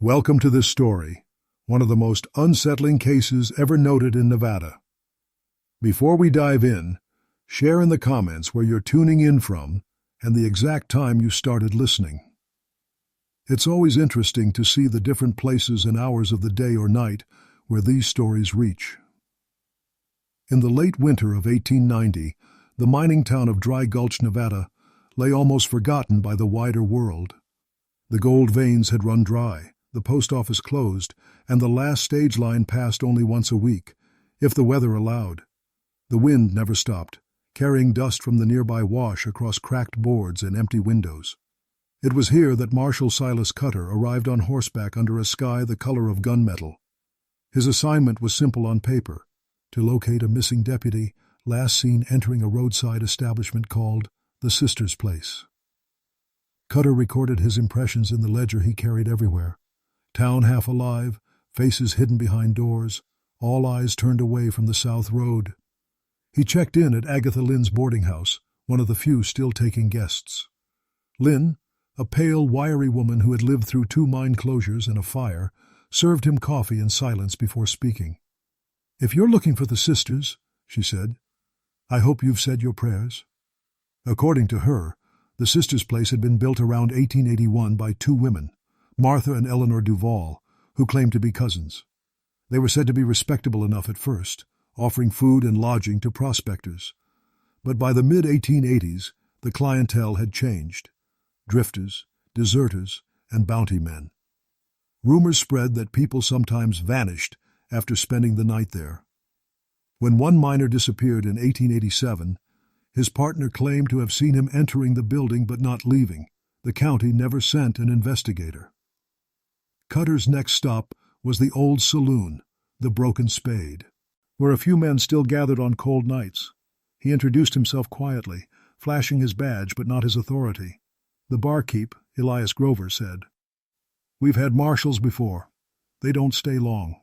Welcome to this story, one of the most unsettling cases ever noted in Nevada. Before we dive in, share in the comments where you're tuning in from and the exact time you started listening. It's always interesting to see the different places and hours of the day or night where these stories reach. In the late winter of 1890, the mining town of Dry Gulch, Nevada, lay almost forgotten by the wider world. The gold veins had run dry, the post office closed, and the last stage line passed only once a week, if the weather allowed. The wind never stopped, carrying dust from the nearby wash across cracked boards and empty windows. It was here that Marshal Silas Cutter arrived on horseback under a sky the color of gunmetal. His assignment was simple on paper: to locate a missing deputy last seen entering a roadside establishment called the Sister's Place. Cutter recorded his impressions in the ledger he carried everywhere. Town half alive, faces hidden behind doors, all eyes turned away from the South Road. He checked in at Agatha Lynn's boarding house, one of the few still taking guests. Lynn, a pale, wiry woman who had lived through 2 mine closures and a fire, served him coffee in silence before speaking. "If you're looking for the sisters," she said, "I hope you've said your prayers." According to her, the Sisters' Place had been built around 1881 by 2 women, Martha and Eleanor Duval, who claimed to be cousins. They were said to be respectable enough at first, offering food and lodging to prospectors. But by the mid-1880s, the clientele had changed: drifters, deserters, and bounty men. Rumors spread that people sometimes vanished after spending the night there. When one miner disappeared in 1887, his partner claimed to have seen him entering the building but not leaving. The county never sent an investigator. Cutter's next stop was the old saloon, the Broken Spade, where a few men still gathered on cold nights. He introduced himself quietly, flashing his badge but not his authority. The barkeep, Elias Grover, said, "We've had marshals before. They don't stay long."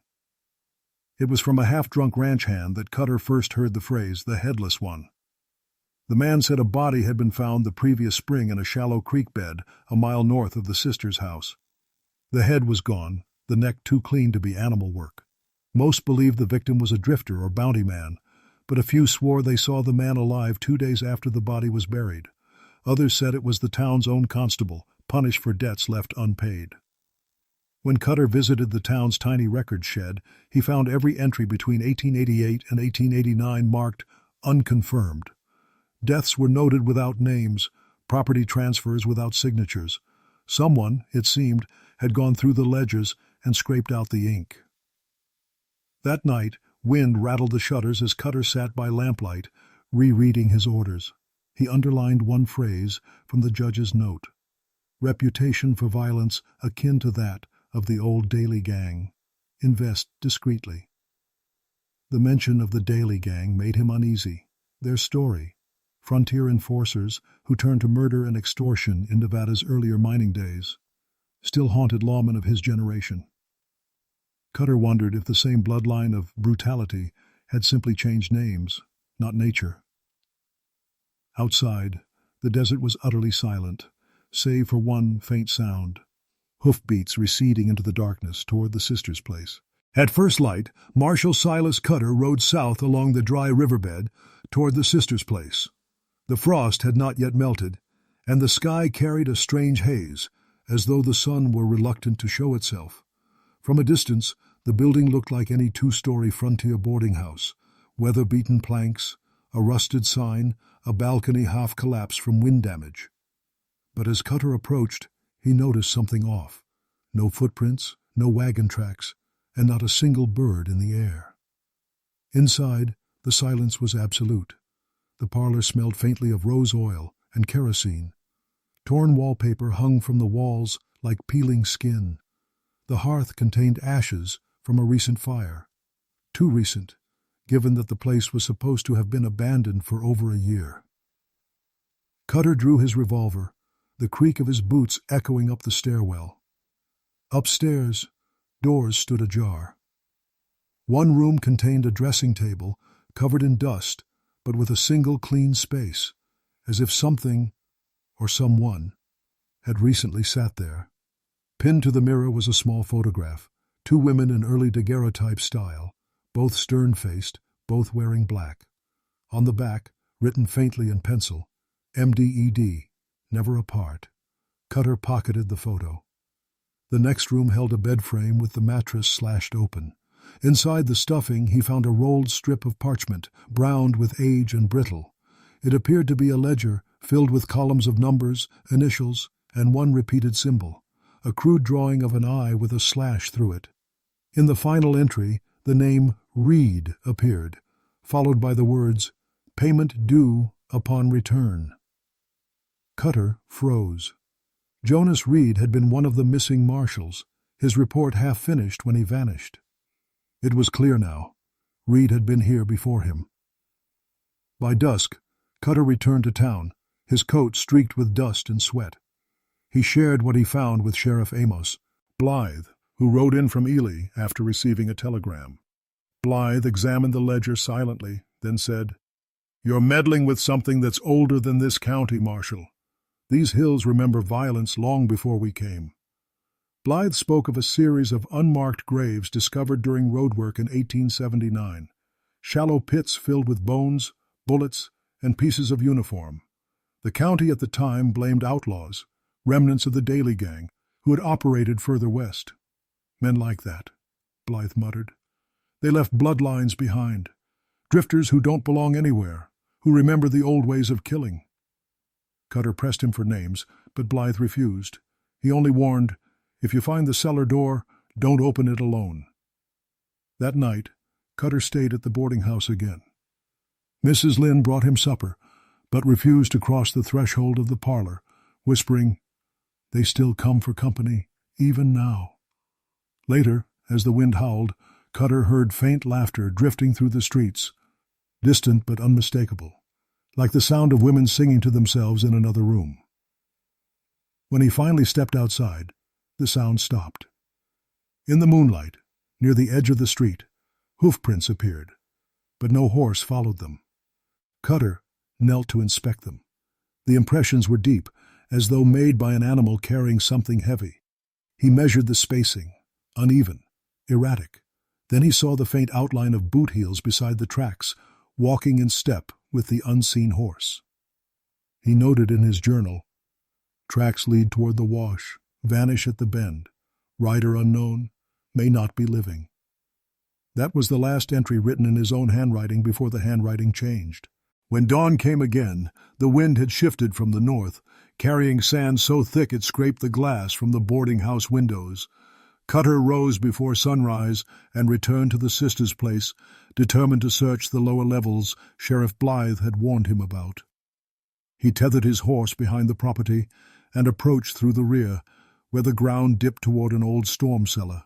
It was from a half-drunk ranch hand that Cutter first heard the phrase, "the Headless One." The man said a body had been found the previous spring in a shallow creek bed a mile north of the sister's house. The head was gone, the neck too clean to be animal work. Most believed the victim was a drifter or bounty man, but a few swore they saw the man alive 2 days after the body was buried. Others said it was the town's own constable, punished for debts left unpaid. When Cutter visited the town's tiny record shed, he found every entry between 1888 and 1889 marked "unconfirmed." Deaths were noted without names, property transfers without signatures. Someone, it seemed, had gone through the ledgers and scraped out the ink. That night, wind rattled the shutters as Cutter sat by lamplight, rereading his orders. He underlined one phrase from the judge's note: "Reputation for violence akin to that of the old Daly gang. Invest discreetly." The mention of the Daly gang made him uneasy. Their story, frontier enforcers who turned to murder and extortion in Nevada's earlier mining days, still haunted lawmen of his generation. Cutter wondered if the same bloodline of brutality had simply changed names, not nature. Outside, the desert was utterly silent, save for one faint sound: hoofbeats receding into the darkness toward the Sister's Place. At first light, Marshal Silas Cutter rode south along the dry riverbed toward the Sister's Place. The frost had not yet melted, and the sky carried a strange haze, as though the sun were reluctant to show itself. From a distance, the building looked like any 2-story frontier boarding house: weather-beaten planks, a rusted sign, a balcony half-collapsed from wind damage. But as Cutter approached, he noticed something off. No footprints, no wagon tracks, and not a single bird in the air. Inside, the silence was absolute. The parlor smelled faintly of rose oil and kerosene. Torn wallpaper hung from the walls like peeling skin. The hearth contained ashes from a recent fire. Too recent, given that the place was supposed to have been abandoned for over a year. Cutter drew his revolver, the creak of his boots echoing up the stairwell. Upstairs, doors stood ajar. One room contained a dressing table covered in dust, but with a single clean space, as if something, or someone, had recently sat there. Pinned to the mirror was a small photograph, two women in early daguerreotype style, both stern-faced, both wearing black. On the back, written faintly in pencil, MDED, never apart. Cutter pocketed the photo. The next room held a bed frame with the mattress slashed open. Inside the stuffing he found a rolled strip of parchment, browned with age and brittle. It appeared to be a ledger filled with columns of numbers, initials, and one repeated symbol, a crude drawing of an eye with a slash through it. In the final entry, the name Reed appeared, followed by the words, "Payment due upon return." Cutter froze. Jonas Reed had been one of the missing marshals, his report half finished when he vanished. It was clear now. Reed had been here before him. By dusk, Cutter returned to town, his coat streaked with dust and sweat. He shared what he found with Sheriff Amos, Blythe, who rode in from Ely after receiving a telegram. Blythe examined the ledger silently, then said, "You're meddling with something that's older than this county, Marshal. These hills remember violence long before we came." Blythe spoke of a series of unmarked graves discovered during roadwork in 1879, shallow pits filled with bones, bullets, and pieces of uniform. The county at the time blamed outlaws, remnants of the Daly Gang, who had operated further west. "Men like that," Blythe muttered. "They left bloodlines behind, drifters who don't belong anywhere, who remember the old ways of killing." Cutter pressed him for names, but Blythe refused. He only warned, "If you find the cellar door, don't open it alone." That night, Cutter stayed at the boarding house again. Mrs. Lynn brought him supper, but refused to cross the threshold of the parlor, whispering, "They still come for company, even now." Later, as the wind howled, Cutter heard faint laughter drifting through the streets, distant but unmistakable, like the sound of women singing to themselves in another room. When he finally stepped outside, the sound stopped. In the moonlight, near the edge of the street, hoofprints appeared, but no horse followed them. Cutter knelt to inspect them. The impressions were deep, as though made by an animal carrying something heavy. He measured the spacing, uneven, erratic. Then he saw the faint outline of boot heels beside the tracks, walking in step with the unseen horse. He noted in his journal, "Tracks lead toward the wash, vanish at the bend. Rider unknown, may not be living." That was the last entry written in his own handwriting before the handwriting changed. When dawn came again, the wind had shifted from the north, carrying sand so thick it scraped the glass from the boarding house windows. Cutter rose before sunrise and returned to the sister's place, determined to search the lower levels Sheriff Blythe had warned him about. He tethered his horse behind the property and approached through the rear, where the ground dipped toward an old storm cellar.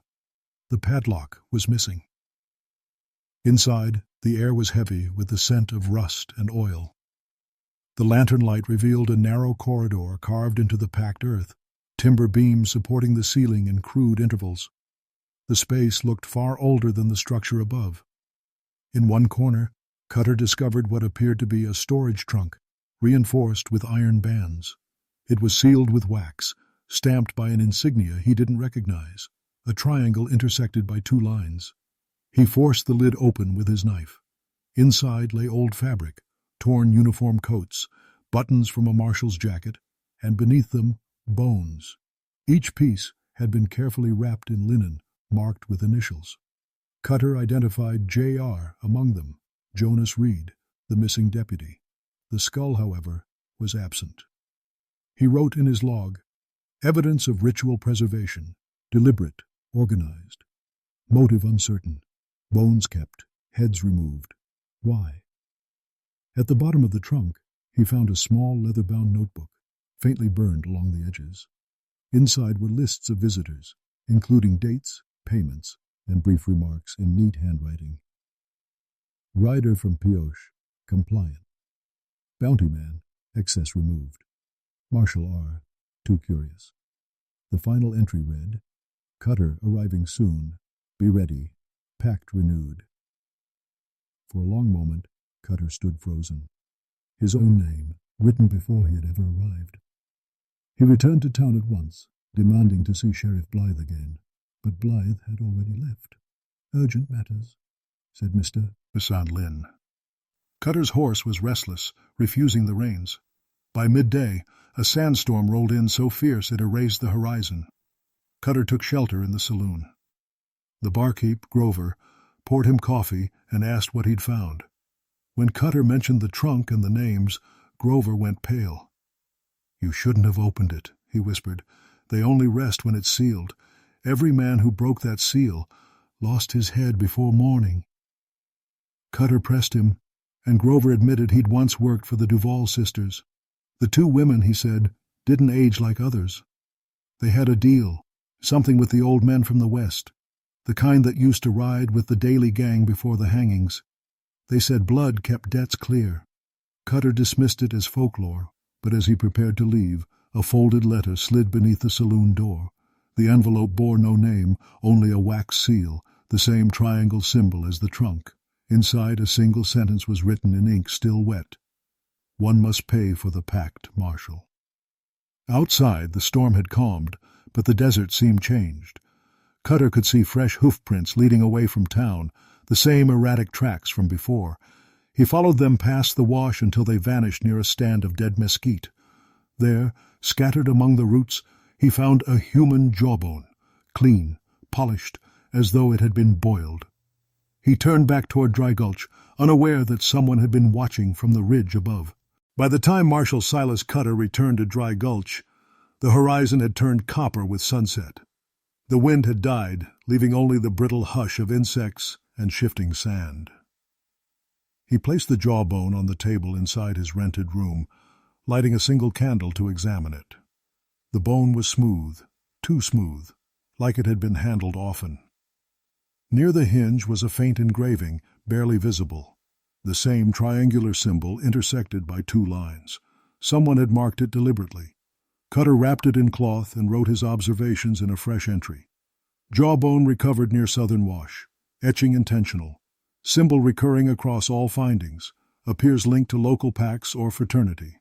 The padlock was missing. Inside, the air was heavy with the scent of rust and oil. The lantern light revealed a narrow corridor carved into the packed earth, timber beams supporting the ceiling in crude intervals. The space looked far older than the structure above. In one corner, Cutter discovered what appeared to be a storage trunk, reinforced with iron bands. It was sealed with wax, stamped by an insignia he didn't recognize, a triangle intersected by two lines. He forced the lid open with his knife. Inside lay old fabric, torn uniform coats, buttons from a marshal's jacket, and beneath them, bones. Each piece had been carefully wrapped in linen, marked with initials. Cutter identified J.R. among them, Jonas Reed, the missing deputy. The skull, however, was absent. He wrote in his log, "Evidence of ritual preservation, deliberate, organized. Motive uncertain. Bones kept, heads removed. Why?" At the bottom of the trunk, he found a small leather-bound notebook, faintly burned along the edges. Inside were lists of visitors, including dates, payments, and brief remarks in neat handwriting. Rider from Pioche, compliant. Bounty man, excess removed. Marshal R, too curious. The final entry read, "Cutter arriving soon. Be ready. Pact renewed." For a long moment, Cutter stood frozen. His own name, written before he had ever arrived. He returned to town at once, demanding to see Sheriff Blythe again. But Blythe had already left. "Urgent matters," said Mr. Lynn. Cutter's horse was restless, refusing the reins. By midday, a sandstorm rolled in so fierce it erased the horizon. Cutter took shelter in the saloon. The barkeep, Grover, poured him coffee and asked what he'd found. When Cutter mentioned the trunk and the names, Grover went pale. "You shouldn't have opened it," he whispered. "They only rest when it's sealed. Every man who broke that seal lost his head before morning." Cutter pressed him, and Grover admitted he'd once worked for the Duval sisters. The two women, he said, didn't age like others. They had a deal, something with the old men from the West, the kind that used to ride with the Daly gang before the hangings. They said blood kept debts clear. Cutter dismissed it as folklore, but as he prepared to leave, a folded letter slid beneath the saloon door. The envelope bore no name, only a wax seal, the same triangle symbol as the trunk. Inside, a single sentence was written in ink still wet. "One must pay for the Pact, Marshal." Outside, the storm had calmed, but the desert seemed changed. Cutter could see fresh hoofprints leading away from town, the same erratic tracks from before. He followed them past the wash until they vanished near a stand of dead mesquite. There, scattered among the roots, he found a human jawbone, clean, polished, as though it had been boiled. He turned back toward Dry Gulch, unaware that someone had been watching from the ridge above. By the time Marshal Silas Cutter returned to Dry Gulch, the horizon had turned copper with sunset. The wind had died, leaving only the brittle hush of insects and shifting sand. He placed the jawbone on the table inside his rented room, lighting a single candle to examine it. The bone was smooth, too smooth, like it had been handled often. Near the hinge was a faint engraving, barely visible, the same triangular symbol intersected by two lines. Someone had marked it deliberately. Cutter wrapped it in cloth and wrote his observations in a fresh entry. Jawbone recovered near Southern Wash. Etching intentional. Symbol recurring across all findings. Appears linked to local pacts or fraternity.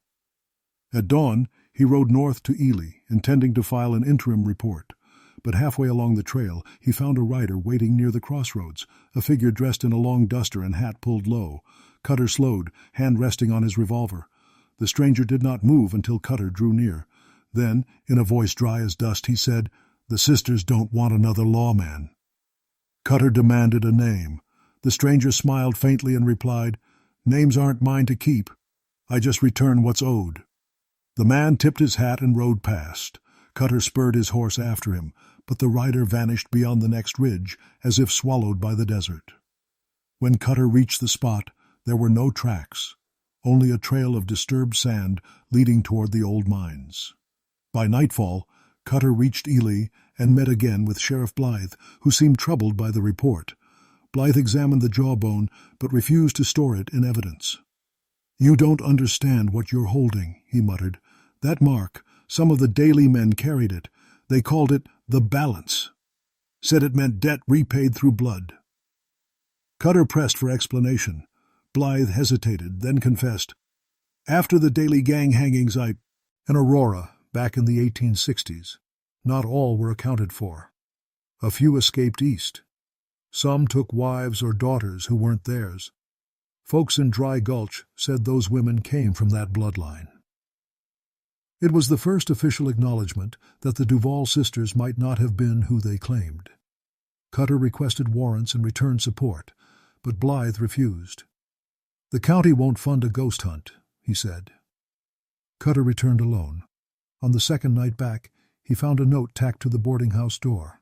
At dawn, he rode north to Ely, intending to file an interim report. But halfway along the trail, he found a rider waiting near the crossroads, a figure dressed in a long duster and hat pulled low. Cutter slowed, hand resting on his revolver. The stranger did not move until Cutter drew near. Then, in a voice dry as dust, he said, "The sisters don't want another lawman." Cutter demanded a name. The stranger smiled faintly and replied, "Names aren't mine to keep. I just return what's owed." The man tipped his hat and rode past. Cutter spurred his horse after him, but the rider vanished beyond the next ridge, as if swallowed by the desert. When Cutter reached the spot, there were no tracks, only a trail of disturbed sand leading toward the old mines. By nightfall, Cutter reached Ely and met again with Sheriff Blythe, who seemed troubled by the report. Blythe examined the jawbone, but refused to store it in evidence. "You don't understand what you're holding," he muttered. "That mark, some of the Daly men carried it. They called it the balance. Said it meant debt repaid through blood." Cutter pressed for explanation. Blythe hesitated, then confessed. "After the Daly gang hangings, in Aurora, back in the 1860s. Not all were accounted for. A few escaped east. Some took wives or daughters who weren't theirs. Folks in Dry Gulch said those women came from that bloodline." It was the first official acknowledgement that the Duval sisters might not have been who they claimed. Cutter requested warrants and returned support, but Blythe refused. "The county won't fund a ghost hunt," he said. Cutter returned alone. On the second night back, he found a note tacked to the boarding-house door.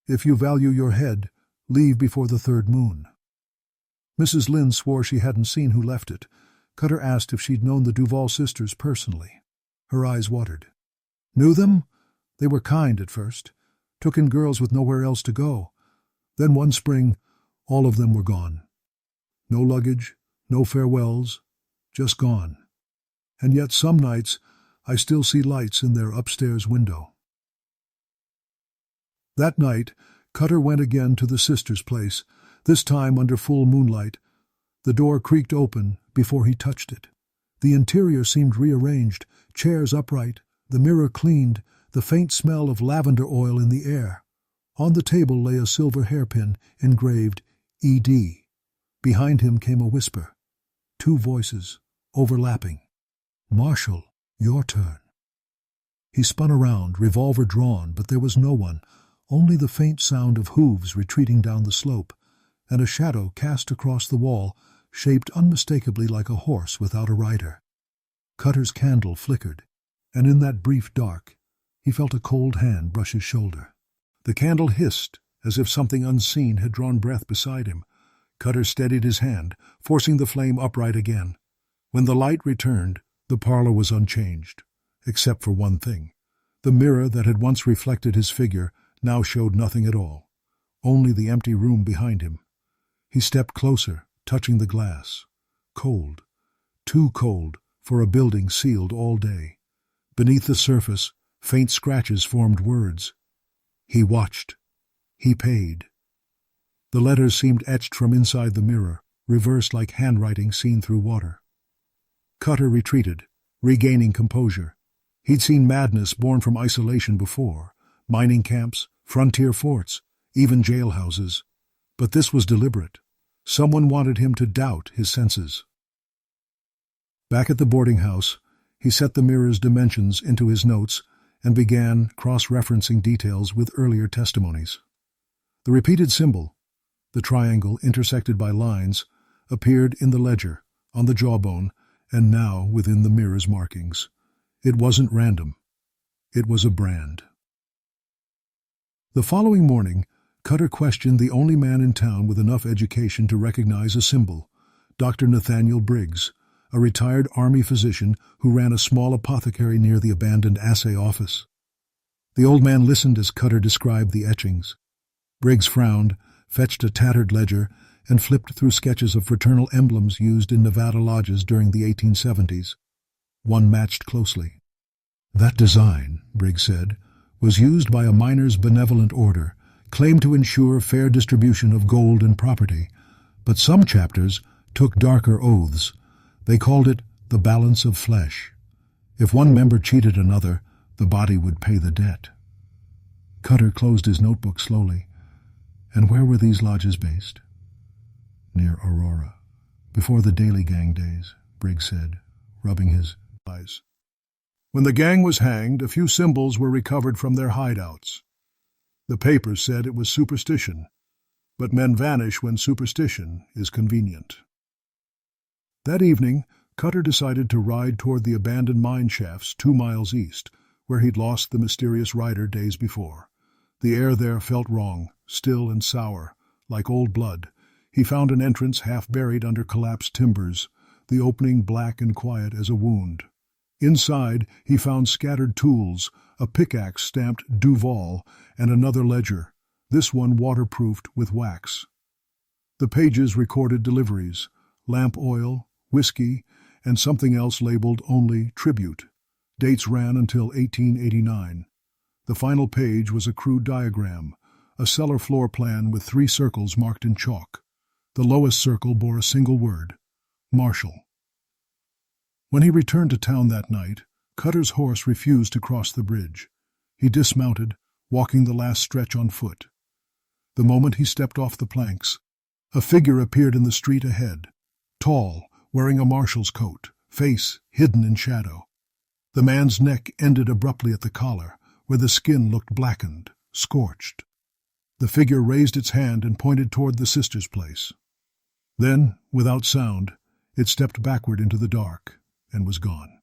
"If you value your head, leave before the third moon." Mrs. Lynn swore she hadn't seen who left it. Cutter asked if she'd known the Duval sisters personally. Her eyes watered. "Knew them? They were kind at first. Took in girls with nowhere else to go. Then one spring, all of them were gone. No luggage, no farewells, just gone. And yet some nights I still see lights in their upstairs window." That night, Cutter went again to the sisters' place, this time under full moonlight. The door creaked open before he touched it. The interior seemed rearranged, chairs upright, the mirror cleaned, the faint smell of lavender oil in the air. On the table lay a silver hairpin engraved ED. Behind him came a whisper. Two voices, overlapping. "Marshal, your turn." He spun around, revolver drawn, but there was no one, only the faint sound of hooves retreating down the slope, and a shadow cast across the wall, shaped unmistakably like a horse without a rider. Cutter's candle flickered, and in that brief dark, he felt a cold hand brush his shoulder. The candle hissed, as if something unseen had drawn breath beside him. Cutter steadied his hand, forcing the flame upright again. When the light returned, the parlor was unchanged, except for one thing. The mirror that had once reflected his figure now showed nothing at all, only the empty room behind him. He stepped closer, touching the glass. Cold, too cold for a building sealed all day. Beneath the surface, faint scratches formed words. He watched. He paid. The letters seemed etched from inside the mirror, reversed like handwriting seen through water. Cutter retreated, regaining composure. He'd seen madness born from isolation before, mining camps, frontier forts, even jailhouses. But this was deliberate. Someone wanted him to doubt his senses. Back at the boarding house, he set the mirror's dimensions into his notes and began cross-referencing details with earlier testimonies. The repeated symbol, the triangle intersected by lines, appeared in the ledger, on the jawbone, and now within the mirror's markings. It wasn't random. It was a brand. The following morning, Cutter questioned the only man in town with enough education to recognize a symbol, Dr. Nathaniel Briggs, a retired Army physician who ran a small apothecary near the abandoned assay office. The old man listened as Cutter described the etchings. Briggs frowned, fetched a tattered ledger, and flipped through sketches of fraternal emblems used in Nevada lodges during the 1870s. One matched closely. "That design," Briggs said, "was used by a miners' benevolent order, claimed to ensure fair distribution of gold and property, but some chapters took darker oaths. They called it the balance of flesh. If one member cheated another, the body would pay the debt." Cutter closed his notebook slowly. "And where were these lodges based?" "Near Aurora. Before the Daily Gang days," Briggs said, rubbing his eyes. "When the gang was hanged, a few symbols were recovered from their hideouts. The papers said it was superstition, but men vanish when superstition is convenient." That evening, Cutter decided to ride toward the abandoned mine shafts 2 miles east, where he'd lost the mysterious rider days before. The air there felt wrong, still and sour, like old blood. He found an entrance half buried under collapsed timbers, the opening black and quiet as a wound. Inside, he found scattered tools, a pickaxe stamped Duval, and another ledger, this one waterproofed with wax. The pages recorded deliveries, lamp oil, whiskey, and something else labeled only Tribute. Dates ran until 1889. The final page was a crude diagram, a cellar floor plan with 3 circles marked in chalk. The lowest circle bore a single word, Marshal. When he returned to town that night, Cutter's horse refused to cross the bridge. He dismounted, walking the last stretch on foot. The moment he stepped off the planks, a figure appeared in the street ahead, tall, wearing a marshal's coat, face hidden in shadow. The man's neck ended abruptly at the collar, where the skin looked blackened, scorched. The figure raised its hand and pointed toward the sister's place. Then, without sound, it stepped backward into the dark and was gone.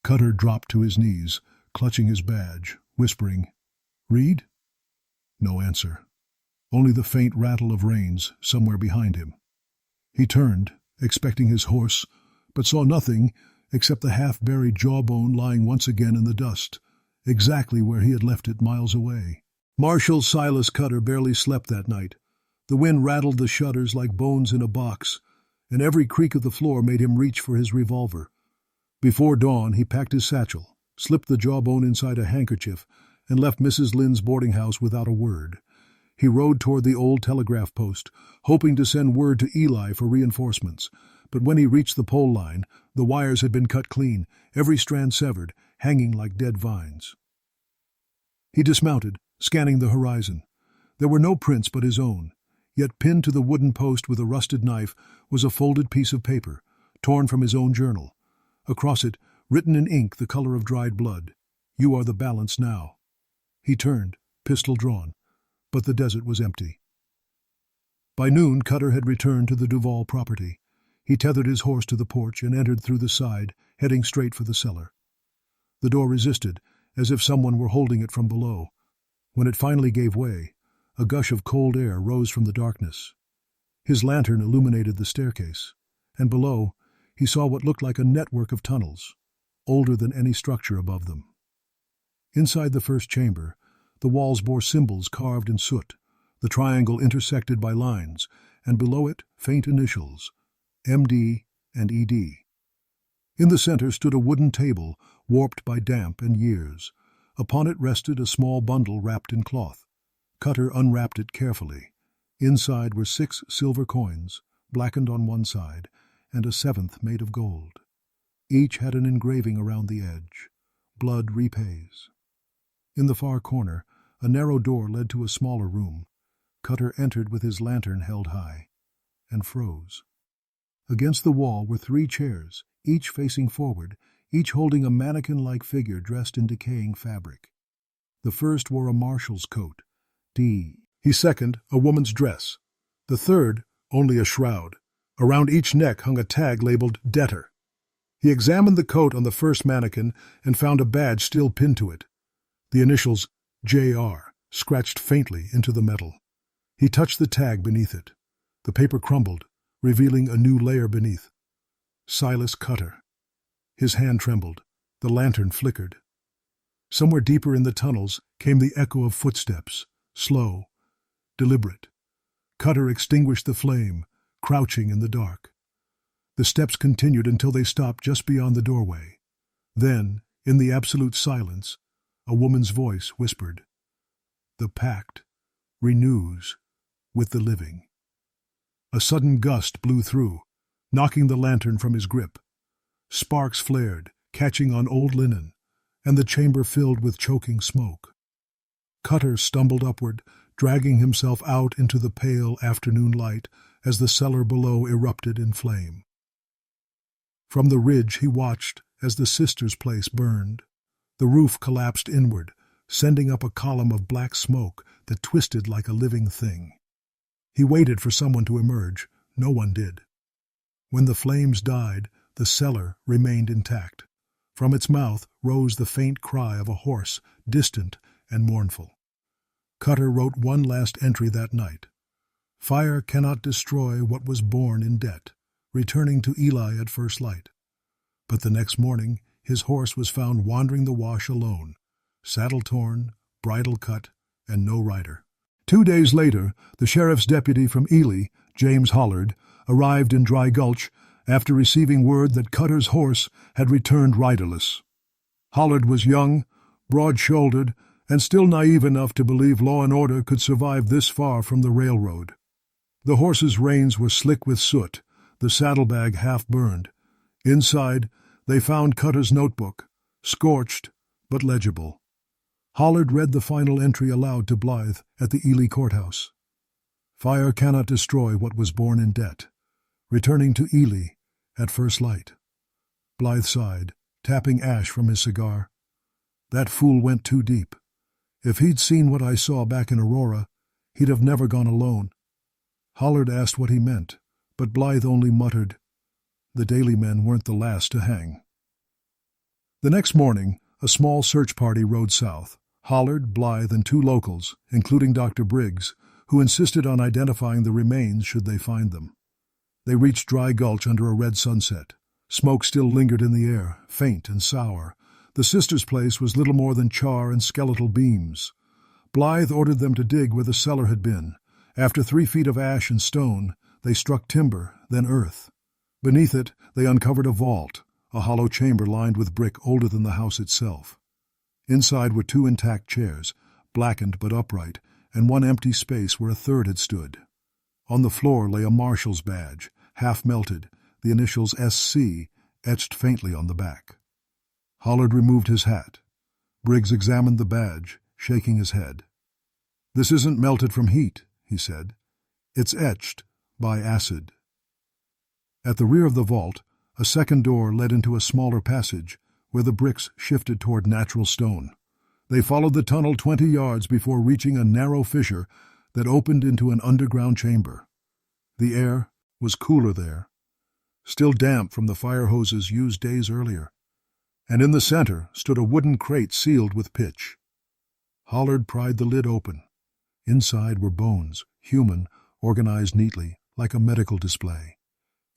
Cutter dropped to his knees, clutching his badge, whispering, "Reed?" No answer. Only the faint rattle of reins somewhere behind him. He turned, expecting his horse, but saw nothing except the half-buried jawbone lying once again in the dust, exactly where he had left it miles away. Marshal Silas Cutter barely slept that night. The wind rattled the shutters like bones in a box, and every creak of the floor made him reach for his revolver. Before dawn, he packed his satchel, slipped the jawbone inside a handkerchief, and left Mrs. Lynn's boarding house without a word. He rode toward the old telegraph post, hoping to send word to Eli for reinforcements. But when he reached the pole line, the wires had been cut clean, every strand severed, hanging like dead vines. He dismounted, scanning the horizon. There were no prints but his own, yet pinned to the wooden post with a rusted knife was a folded piece of paper, torn from his own journal. Across it, written in ink the color of dried blood, "You are the balance now." He turned, pistol drawn, but the desert was empty. By noon, Cutter had returned to the Duval property. He tethered his horse to the porch and entered through the side, heading straight for the cellar. The door resisted, as if someone were holding it from below. When it finally gave way, a gush of cold air rose from the darkness. His lantern illuminated the staircase, and below he saw what looked like a network of tunnels, older than any structure above them. Inside the first chamber, the walls bore symbols carved in soot, the triangle intersected by lines, and below it faint initials, MD and ED. In the center stood a wooden table warped by damp and years. Upon it rested a small bundle wrapped in cloth. Cutter unwrapped it carefully. Inside were 6 silver coins, blackened on one side, and a 7th made of gold. Each had an engraving around the edge. Blood repays. In the far corner, a narrow door led to a smaller room. Cutter entered with his lantern held high, and froze. Against the wall were 3 chairs, each facing forward, each holding a mannequin-like figure dressed in decaying fabric. The first wore a marshal's coat, D. His second, a woman's dress. The third, only a shroud. Around each neck hung a tag labeled Debtor. He examined the coat on the first mannequin and found a badge still pinned to it. The initials JR scratched faintly into the metal. He touched the tag beneath it. The paper crumbled, revealing a new layer beneath. Silas Cutter. His hand trembled. The lantern flickered. Somewhere deeper in the tunnels came the echo of footsteps, slow, deliberate. Cutter extinguished the flame, crouching in the dark. The steps continued until they stopped just beyond the doorway. Then, in the absolute silence, a woman's voice whispered, "The Pact renews with the living." A sudden gust blew through, knocking the lantern from his grip. Sparks flared, catching on old linen, and the chamber filled with choking smoke. Cutter stumbled upward, dragging himself out into the pale afternoon light as the cellar below erupted in flame. From the ridge he watched as the sisters' place burned. The roof collapsed inward, sending up a column of black smoke that twisted like a living thing. He waited for someone to emerge. No one did. When the flames died, the cellar remained intact. From its mouth rose the faint cry of a horse, distant and mournful. Cutter wrote one last entry that night. Fire cannot destroy what was born in debt, returning to Eli at first light. But the next morning his horse was found wandering the wash alone, saddle torn, bridle cut, and no rider. 2 days later, the sheriff's deputy from Ely, James Hollard, arrived in Dry Gulch after receiving word that Cutter's horse had returned riderless. Hollard was young, broad-shouldered, and still naive enough to believe law and order could survive this far from the railroad. The horse's reins were slick with soot, the saddlebag half-burned. Inside, they found Cutter's notebook, scorched but legible. Hollard read the final entry aloud to Blythe at the Ely courthouse. Fire cannot destroy what was born in debt, returning to Ely at first light. Blythe sighed, tapping ash from his cigar. That fool went too deep. If he'd seen what I saw back in Aurora, he'd have never gone alone. Hollard asked what he meant, but Blythe only muttered, "The Daily men weren't the last to hang." The next morning, a small search party rode south. Hollard, Blythe, and 2 locals, including Dr. Briggs, who insisted on identifying the remains should they find them. They reached Dry Gulch under a red sunset. Smoke still lingered in the air, faint and sour. The sisters' place was little more than char and skeletal beams. Blythe ordered them to dig where the cellar had been. After 3 feet of ash and stone, they struck timber, then earth. Beneath it, they uncovered a vault, a hollow chamber lined with brick older than the house itself. Inside were 2 intact chairs, blackened but upright, and 1 empty space where a third had stood. On the floor lay a marshal's badge, half melted, the initials SC etched faintly on the back. Hollard removed his hat. Briggs examined the badge, shaking his head. "This isn't melted from heat," he said. "It's etched by acid." At the rear of the vault, a second door led into a smaller passage where the bricks shifted toward natural stone. They followed the tunnel 20 yards before reaching a narrow fissure that opened into an underground chamber. The air was cooler there, still damp from the fire hoses used days earlier, and in the center stood a wooden crate sealed with pitch. Hollard pried the lid open. Inside were bones, human, organized neatly, like a medical display.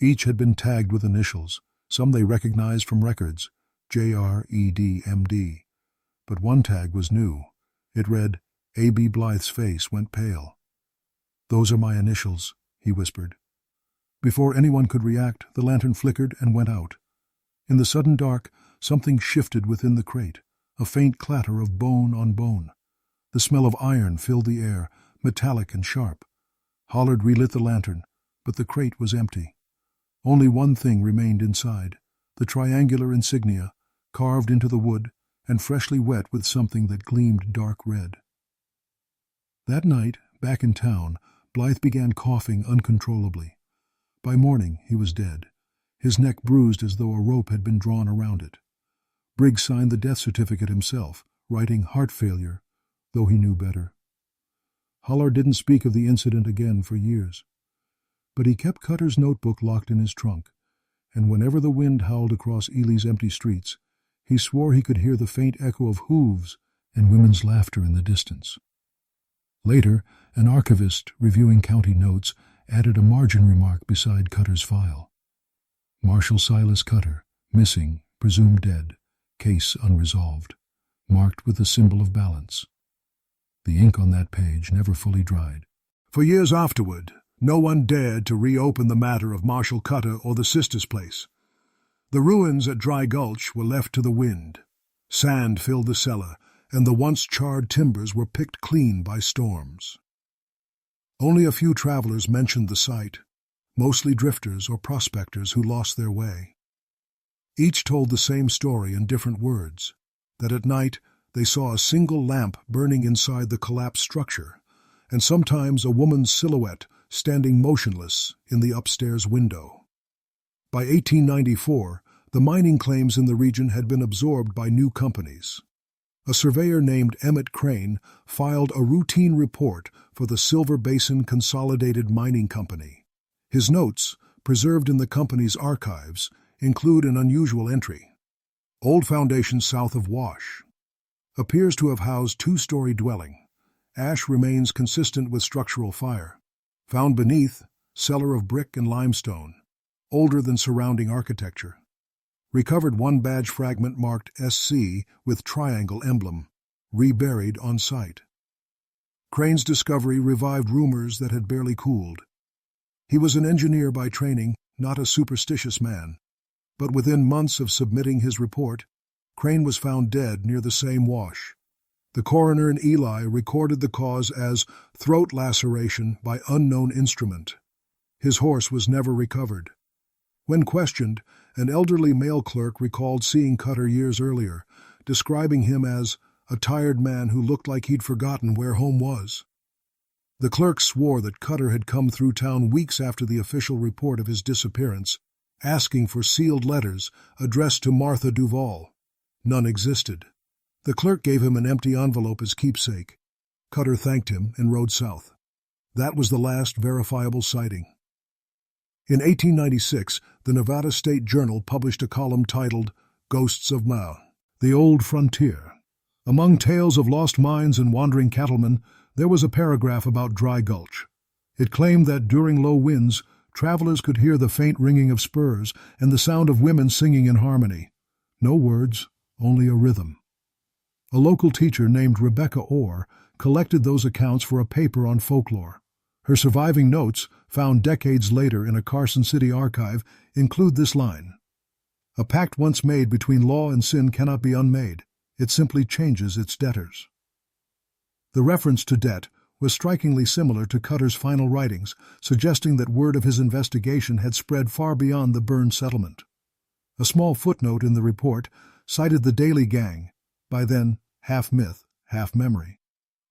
Each had been tagged with initials, some they recognized from records, J.R.E.D. M.D. But one tag was new. It read, A.B. Blythe's face went pale. "Those are my initials," he whispered. Before anyone could react, the lantern flickered and went out. In the sudden dark, something shifted within the crate, a faint clatter of bone on bone. The smell of iron filled the air, metallic and sharp. Hollard relit the lantern, but the crate was empty. Only one thing remained inside, the triangular insignia, carved into the wood and freshly wet with something that gleamed dark red. That night, back in town, Blythe began coughing uncontrollably. By morning, he was dead, his neck bruised as though a rope had been drawn around it. Briggs signed the death certificate himself, writing heart failure, though he knew better. Hollard didn't speak of the incident again for years. But he kept Cutter's notebook locked in his trunk, and whenever the wind howled across Ely's empty streets, he swore he could hear the faint echo of hooves and women's laughter in the distance. Later, an archivist reviewing county notes added a margin remark beside Cutter's file. Marshal Silas Cutter, missing, presumed dead, case unresolved, marked with the symbol of balance. The ink on that page never fully dried. For years afterward, no one dared to reopen the matter of Marshal Cutter or the sister's place. The ruins at Dry Gulch were left to the wind. Sand filled the cellar, and the once charred timbers were picked clean by storms. Only a few travelers mentioned the site, mostly drifters or prospectors who lost their way. Each told the same story in different words, that at night they saw a single lamp burning inside the collapsed structure, and sometimes a woman's silhouette standing motionless in the upstairs window. By 1894, the mining claims in the region had been absorbed by new companies. A surveyor named Emmett Crane filed a routine report for the Silver Basin Consolidated Mining Company. His notes, preserved in the company's archives, include an unusual entry. Old foundation south of Wash. Appears to have housed two-story dwelling. Ash remains consistent with structural fire. Found beneath, cellar of brick and limestone, older than surrounding architecture. Recovered one badge fragment marked SC with triangle emblem, reburied on site. Crane's discovery revived rumors that had barely cooled. He was an engineer by training, not a superstitious man. But within months of submitting his report, Crane was found dead near the same wash. The coroner in Ely recorded the cause as throat laceration by unknown instrument. His horse was never recovered. When questioned, an elderly mail clerk recalled seeing Cutter years earlier, describing him as a tired man who looked like he'd forgotten where home was. The clerk swore that Cutter had come through town weeks after the official report of his disappearance, asking for sealed letters addressed to Martha Duval. None existed. The clerk gave him an empty envelope as keepsake. Cutter thanked him and rode south. That was the last verifiable sighting. In 1896, the Nevada State Journal published a column titled Ghosts of Ma, the Old Frontier. Among tales of lost mines and wandering cattlemen, there was a paragraph about Dry Gulch. It claimed that during low winds, travelers could hear the faint ringing of spurs and the sound of women singing in harmony. No words, only a rhythm. A local teacher named Rebecca Orr collected those accounts for a paper on folklore. Her surviving notes, found decades later in a Carson City archive, include this line: "A pact once made between law and sin cannot be unmade. It simply changes its debtors." The reference to debt was strikingly similar to Cutter's final writings, suggesting that word of his investigation had spread far beyond the burned settlement. A small footnote in the report cited the Daly Gang, by then half myth, half memory.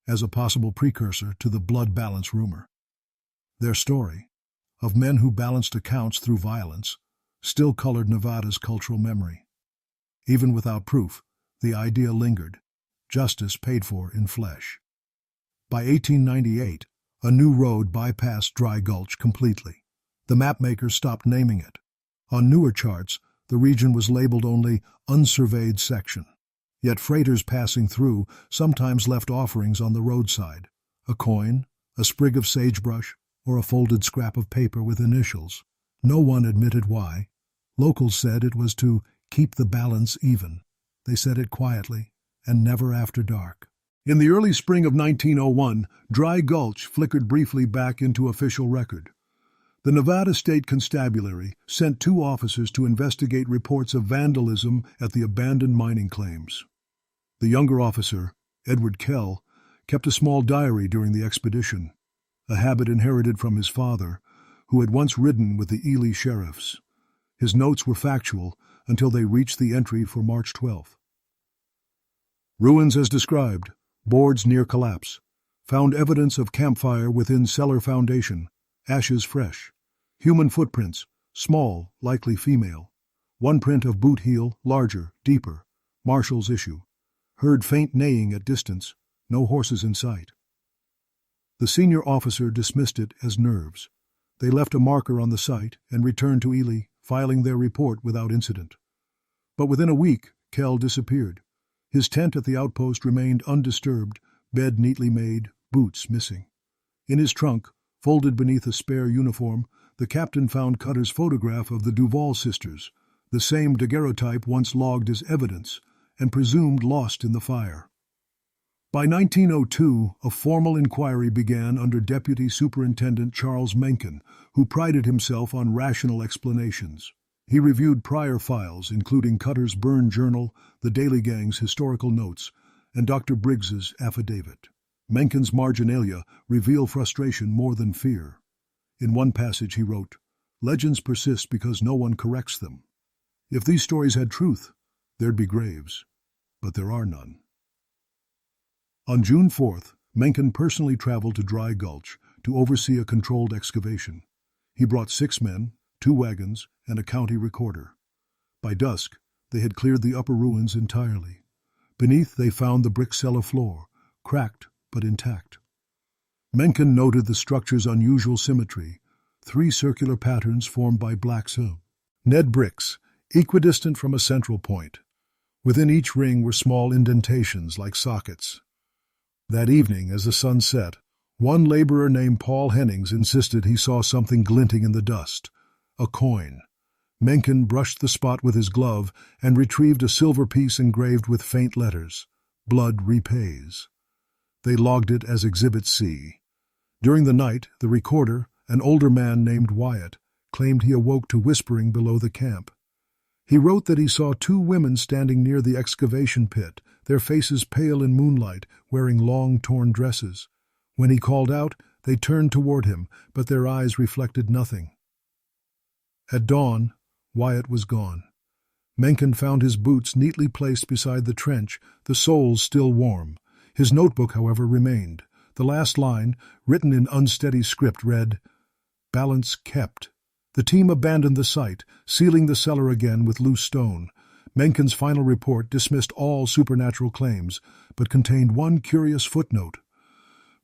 as a possible precursor to the blood balance rumor. Their story, of men who balanced accounts through violence, still colored Nevada's cultural memory. Even without proof, the idea lingered, justice paid for in flesh. By 1898, a new road bypassed Dry Gulch completely. The mapmakers stopped naming it. On newer charts, the region was labeled only Unsurveyed Section. Yet freighters passing through sometimes left offerings on the roadside, a coin, a sprig of sagebrush, or a folded scrap of paper with initials. No one admitted why. Locals said it was to keep the balance even. They said it quietly, and never after dark. In the early spring of 1901, Dry Gulch flickered briefly back into official record. The Nevada State Constabulary sent 2 officers to investigate reports of vandalism at the abandoned mining claims. The younger officer, Edward Kell, kept a small diary during the expedition, a habit inherited from his father, who had once ridden with the Ely sheriffs. His notes were factual until they reached the entry for March 12th. Ruins as described, boards near collapse. Found evidence of campfire within cellar foundation, ashes fresh. Human footprints, small, likely female. One print of boot heel, larger, deeper. Marshal's issue. Heard faint neighing at distance, no horses in sight. The senior officer dismissed it as nerves. They left a marker on the site and returned to Ely, filing their report without incident. But within a week, Kell disappeared. His tent at the outpost remained undisturbed, bed neatly made, boots missing. In his trunk, folded beneath a spare uniform, the captain found Cutter's photograph of the Duval sisters, the same daguerreotype once logged as evidence and presumed lost in the fire. By 1902, a formal inquiry began under Deputy Superintendent Charles Mencken, who prided himself on rational explanations. He reviewed prior files, including Cutter's burn journal, the Daily Gang's historical notes, and Dr. Briggs's affidavit. Mencken's marginalia reveal frustration more than fear. In one passage he wrote, "Legends persist because no one corrects them. If these stories had truth, there'd be graves. But there are none." On June 4th, Mencken personally traveled to Dry Gulch to oversee a controlled excavation. He brought 6 men, 2 wagons, and a county recorder. By dusk, they had cleared the upper ruins entirely. Beneath they found the brick cellar floor, cracked but intact. Mencken noted the structure's unusual symmetry, 3 circular patterns formed by black sill. Ned bricks, equidistant from a central point. Within each ring were small indentations like sockets. That evening, as the sun set, one laborer named Paul Hennings insisted he saw something glinting in the dust, a coin. Mencken brushed the spot with his glove and retrieved a silver piece engraved with faint letters, "Blood repays." They logged it as Exhibit C. During the night, the recorder, an older man named Wyatt, claimed he awoke to whispering below the camp. He wrote that he saw 2 women standing near the excavation pit, their faces pale in moonlight, wearing long, torn dresses. When he called out, they turned toward him, but their eyes reflected nothing. At dawn, Wyatt was gone. Mencken found his boots neatly placed beside the trench, the soles still warm. His notebook, however, remained. The last line, written in unsteady script, read, "Balance kept." The team abandoned the site, sealing the cellar again with loose stone. Mencken's final report dismissed all supernatural claims, but contained one curious footnote.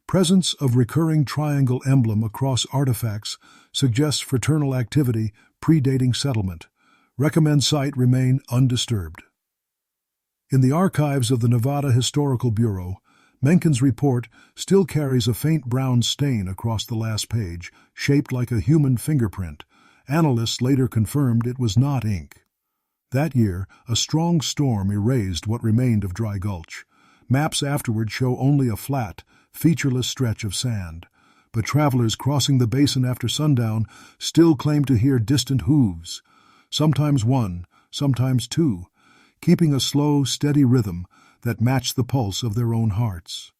Presence of recurring triangle emblem across artifacts suggests fraternal activity predating settlement. Recommend site remain undisturbed. In the archives of the Nevada Historical Bureau, Mencken's report still carries a faint brown stain across the last page, shaped like a human fingerprint. Analysts later confirmed it was not ink. That year, a strong storm erased what remained of Dry Gulch. Maps afterward show only a flat, featureless stretch of sand, but travelers crossing the basin after sundown still claim to hear distant hooves, sometimes 1, sometimes 2, keeping a slow, steady rhythm that matched the pulse of their own hearts.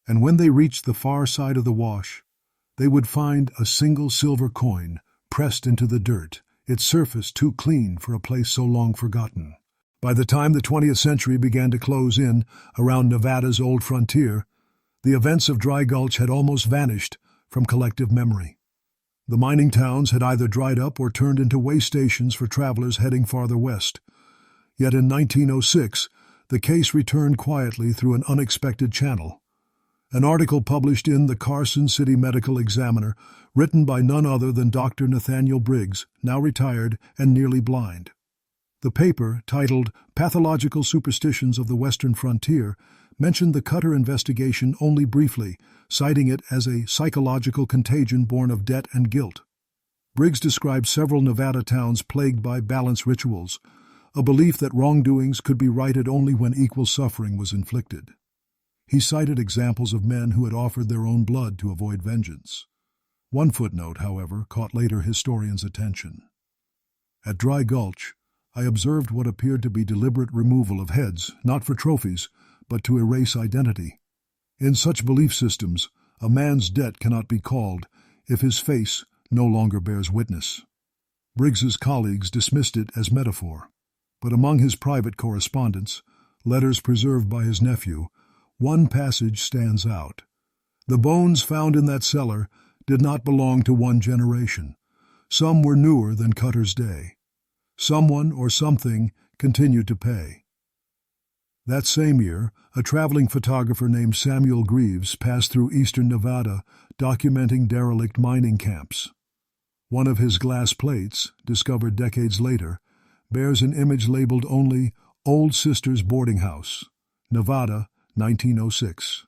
And when they reached the far side of the wash, they would find a single silver coin pressed into the dirt, its surface too clean for a place so long forgotten. By the time the 20th century began to close in around Nevada's old frontier, The events of Dry Gulch had almost vanished from collective memory. The mining towns had either dried up or turned into way stations for travelers heading farther west. Yet in 1906, the case returned quietly through an unexpected channel. An article published in the Carson City Medical Examiner, written by none other than Dr. Nathaniel Briggs, now retired and nearly blind. The paper, titled Pathological Superstitions of the Western Frontier, mentioned the Cutter investigation only briefly, citing it as a psychological contagion born of debt and guilt. Briggs described several Nevada towns plagued by balance rituals, a belief that wrongdoings could be righted only when equal suffering was inflicted. He cited examples of men who had offered their own blood to avoid vengeance. One footnote, however, caught later historians' attention. At Dry Gulch, I observed what appeared to be deliberate removal of heads, not for trophies, but to erase identity. In such belief systems, a man's debt cannot be called if his face no longer bears witness. Briggs's colleagues dismissed it as metaphor, but among his private correspondence, letters preserved by his nephew, one passage stands out. The bones found in that cellar did not belong to one generation. Some were newer than Cutter's day. Someone or something continued to pay. That same year, a traveling photographer named Samuel Greaves passed through eastern Nevada, documenting derelict mining camps. One of his glass plates, discovered decades later, bears an image labeled only Old Sisters Boarding House, Nevada, 1906.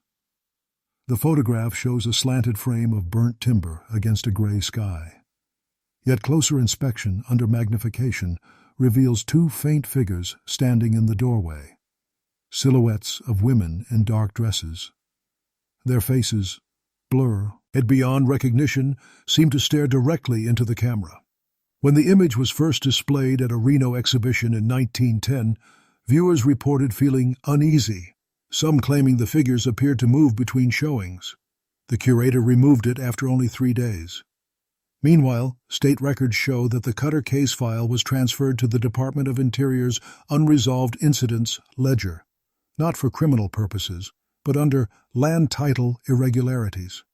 The photograph shows a slanted frame of burnt timber against a gray sky. Yet closer inspection, under magnification, reveals two faint figures standing in the doorway. Silhouettes of women in dark dresses. Their faces, blur, and beyond recognition, seem to stare directly into the camera. When the image was first displayed at a Reno exhibition in 1910, viewers reported feeling uneasy, some claiming the figures appeared to move between showings. The curator removed it after only 3 days. Meanwhile, state records show that the Cutter case file was transferred to the Department of Interior's Unresolved Incidents Ledger, not for criminal purposes, but under land title irregularities.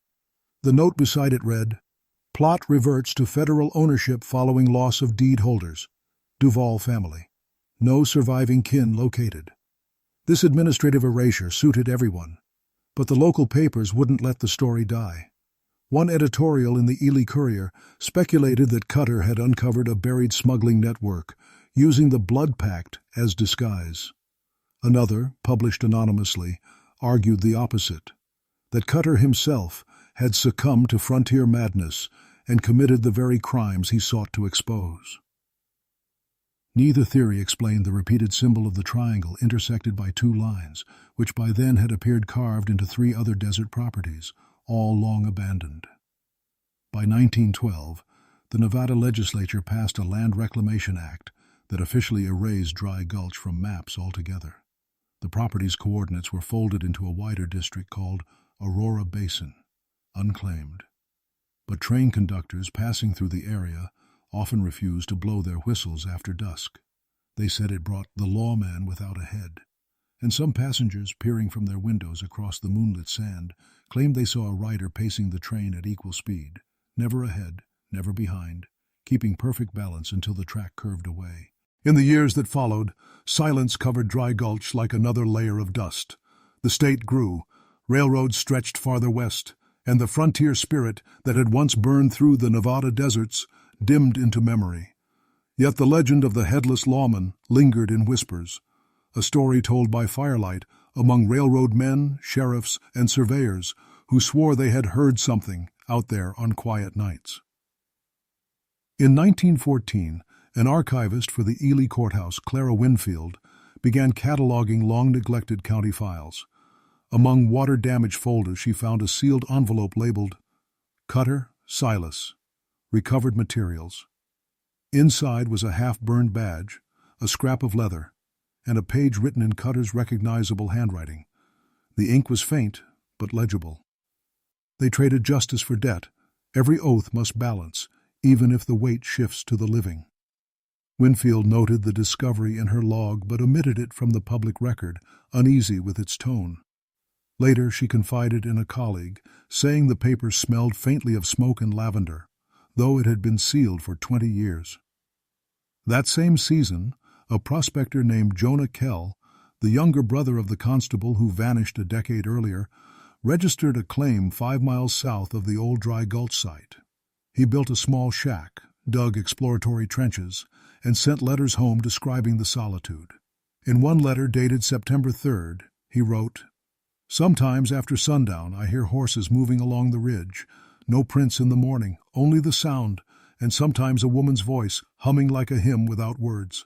The note beside it read, "Plot reverts to federal ownership following loss of deed holders. Duval family. No surviving kin located." This administrative erasure suited everyone, but the local papers wouldn't let the story die. One editorial in the Ely Courier speculated that Cutter had uncovered a buried smuggling network, using the blood pact as disguise. Another, published anonymously, argued the opposite, that Cutter himself had succumbed to frontier madness and committed the very crimes he sought to expose. Neither theory explained the repeated symbol of the triangle intersected by 2 lines, which by then had appeared carved into 3 other desert properties, all long abandoned. By 1912, the Nevada legislature passed a Land Reclamation Act that officially erased Dry Gulch from maps altogether. The property's coordinates were folded into a wider district called Aurora Basin, unclaimed. But train conductors passing through the area often refused to blow their whistles after dusk. They said it brought the lawman without a head, and some passengers, peering from their windows across the moonlit sand, claimed they saw a rider pacing the train at equal speed, never ahead, never behind, keeping perfect balance until the track curved away. In the years that followed, silence covered Dry Gulch like another layer of dust. The state grew, railroads stretched farther west, and the frontier spirit that had once burned through the Nevada deserts dimmed into memory. Yet the legend of the Headless Lawman lingered in whispers, a story told by firelight among railroad men, sheriffs, and surveyors who swore they had heard something out there on quiet nights. In 1914, an archivist for the Ely Courthouse, Clara Winfield, began cataloging long-neglected county files. Among water-damaged folders, she found a sealed envelope labeled Cutter, Silas, Recovered Materials. Inside was a half-burned badge, a scrap of leather, and a page written in Cutter's recognizable handwriting. The ink was faint, but legible. They traded justice for debt. Every oath must balance, even if the weight shifts to the living. Winfield noted the discovery in her log but omitted it from the public record, uneasy with its tone. Later, she confided in a colleague, saying the paper smelled faintly of smoke and lavender, though it had been sealed for 20 years. That same season, a prospector named Jonah Kell, the younger brother of the constable who vanished a decade earlier, registered a claim 5 miles south of the old Dry Gulch site. He built a small shack, dug exploratory trenches, and sent letters home describing the solitude. In one letter dated September 3rd, he wrote, "Sometimes after sundown I hear horses moving along the ridge. No prints in the morning, only the sound, and sometimes a woman's voice humming like a hymn without words."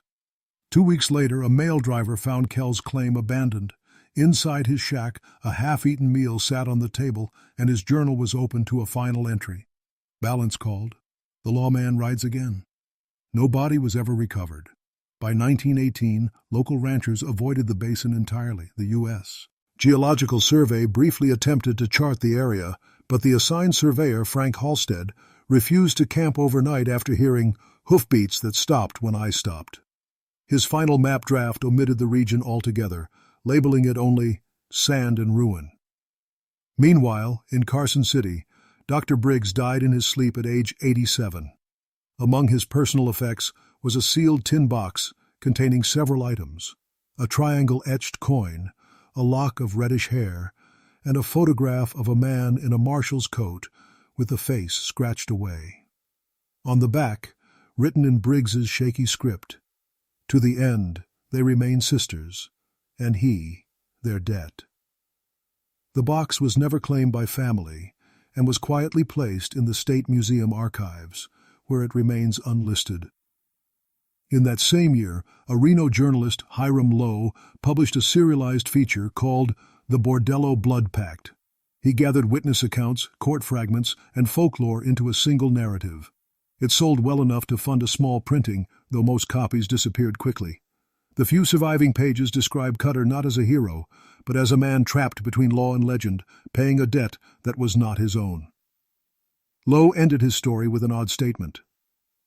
2 weeks later, a mail driver found Kell's claim abandoned. Inside his shack, a half-eaten meal sat on the table, and his journal was open to a final entry. Balance called. The lawman rides again. No body was ever recovered. By 1918, local ranchers avoided the basin entirely. The U.S. Geological Survey briefly attempted to chart the area, but the assigned surveyor, Frank Halstead, refused to camp overnight after hearing hoofbeats that stopped when I stopped. His final map draft omitted the region altogether, labeling it only sand and ruin. Meanwhile, in Carson City, Dr. Briggs died in his sleep at age 87. Among his personal effects was a sealed tin box containing several items: a triangle-etched coin, a lock of reddish hair, and a photograph of a man in a marshal's coat with the face scratched away. On the back, written in Briggs's shaky script, "To the end, they remain sisters, and he, their debt." The box was never claimed by family and was quietly placed in the State Museum archives, where it remains unlisted. In that same year, a Reno journalist, Hiram Lowe, published a serialized feature called The Bordello Blood Pact. He gathered witness accounts, court fragments, and folklore into a single narrative. It sold well enough to fund a small printing, though most copies disappeared quickly. The few surviving pages describe Cutter not as a hero, but as a man trapped between law and legend, paying a debt that was not his own. Lowe ended his story with an odd statement.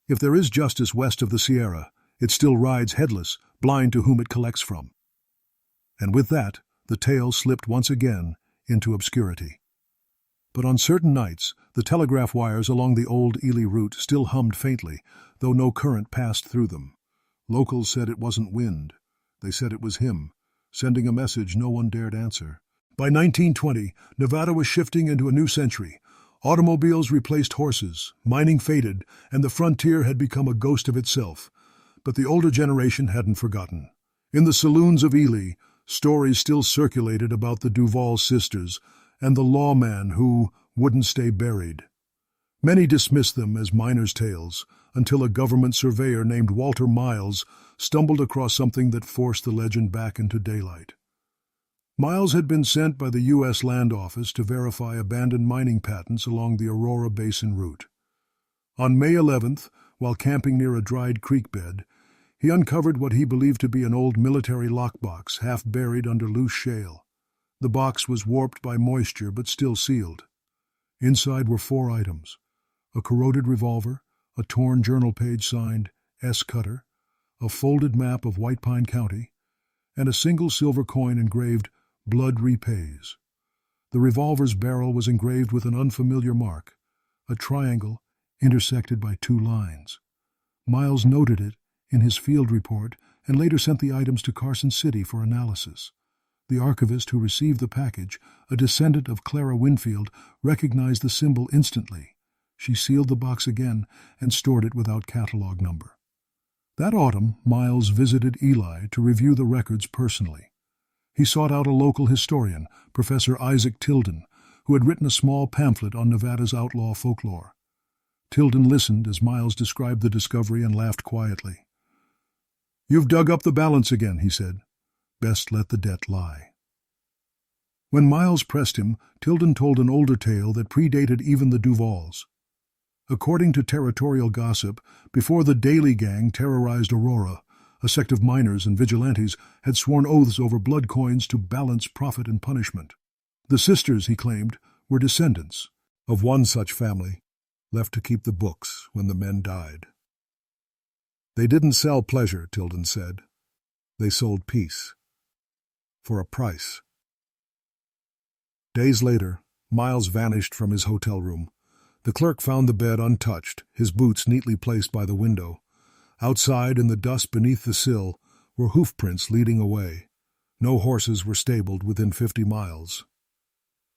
If there is justice west of the Sierra, it still rides headless, blind to whom it collects from. And with that, the tale slipped once again into obscurity. But on certain nights, the telegraph wires along the old Ely route still hummed faintly, though no current passed through them. Locals said it wasn't wind. They said it was him, sending a message no one dared answer. By 1920, Nevada was shifting into a new century. Automobiles replaced horses, mining faded, and the frontier had become a ghost of itself. But the older generation hadn't forgotten. In the saloons of Ely, stories still circulated about the Duval sisters and the lawman who wouldn't stay buried. Many dismissed them as miners' tales, until a government surveyor named Walter Miles stumbled across something that forced the legend back into daylight. Miles had been sent by the U.S. Land Office to verify abandoned mining patents along the Aurora Basin route. On May 11th, while camping near a dried creek bed, he uncovered what he believed to be an old military lockbox half buried under loose shale. The box was warped by moisture but still sealed. Inside were 4 items: a corroded revolver, a torn journal page signed S. Cutter, a folded map of White Pine County, and a single silver coin engraved "Blood Repays." The revolver's barrel was engraved with an unfamiliar mark, a triangle intersected by 2 lines. Miles noted it in his field report and later sent the items to Carson City for analysis. The archivist who received the package, a descendant of Clara Winfield, recognized the symbol instantly. She sealed the box again and stored it without catalog number. That autumn, Miles visited Ely to review the records personally. He sought out a local historian, Professor Isaac Tilden, who had written a small pamphlet on Nevada's outlaw folklore. Tilden listened as Miles described the discovery and laughed quietly. "You've dug up the balance again," he said. "Best let the debt lie." When Miles pressed him, Tilden told an older tale that predated even the Duvals. According to territorial gossip, before the Daly Gang terrorized Aurora, a sect of miners and vigilantes had sworn oaths over blood coins to balance profit and punishment. The sisters, he claimed, were descendants of one such family, left to keep the books when the men died. They didn't sell pleasure, Tilden said. They sold peace. For a price. Days later, Miles vanished from his hotel room. The clerk found the bed untouched, his boots neatly placed by the window. Outside, in the dust beneath the sill, were hoof prints leading away. No horses were stabled within 50 miles.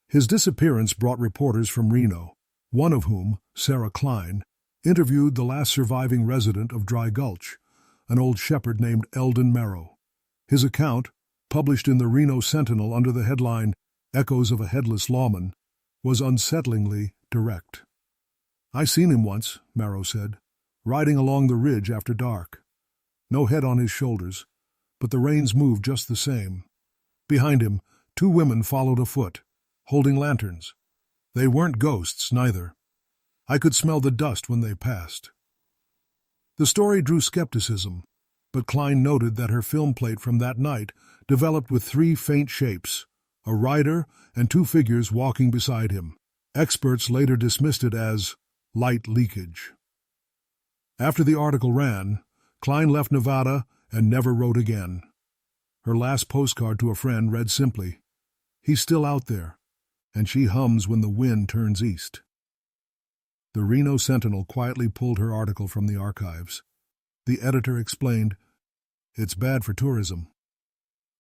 His disappearance brought reporters from Reno, one of whom, Sarah Klein, interviewed the last surviving resident of Dry Gulch, an old shepherd named Eldon Merrow. His account, published in the Reno Sentinel under the headline "Echoes of a Headless Lawman," was unsettlingly direct. "I seen him once," Merrow said, "riding along the ridge after dark. No head on his shoulders, but the reins moved just the same. Behind him, 2 women followed afoot, holding lanterns. They weren't ghosts, neither. I could smell the dust when they passed." The story drew skepticism, but Klein noted that her film plate from that night developed with 3 faint shapes, a rider and 2 figures walking beside him. Experts later dismissed it as light leakage. After the article ran, Klein left Nevada and never wrote again. Her last postcard to a friend read simply, "He's still out there, and she hums when the wind turns east." The Reno Sentinel quietly pulled her article from the archives. The editor explained, "It's bad for tourism."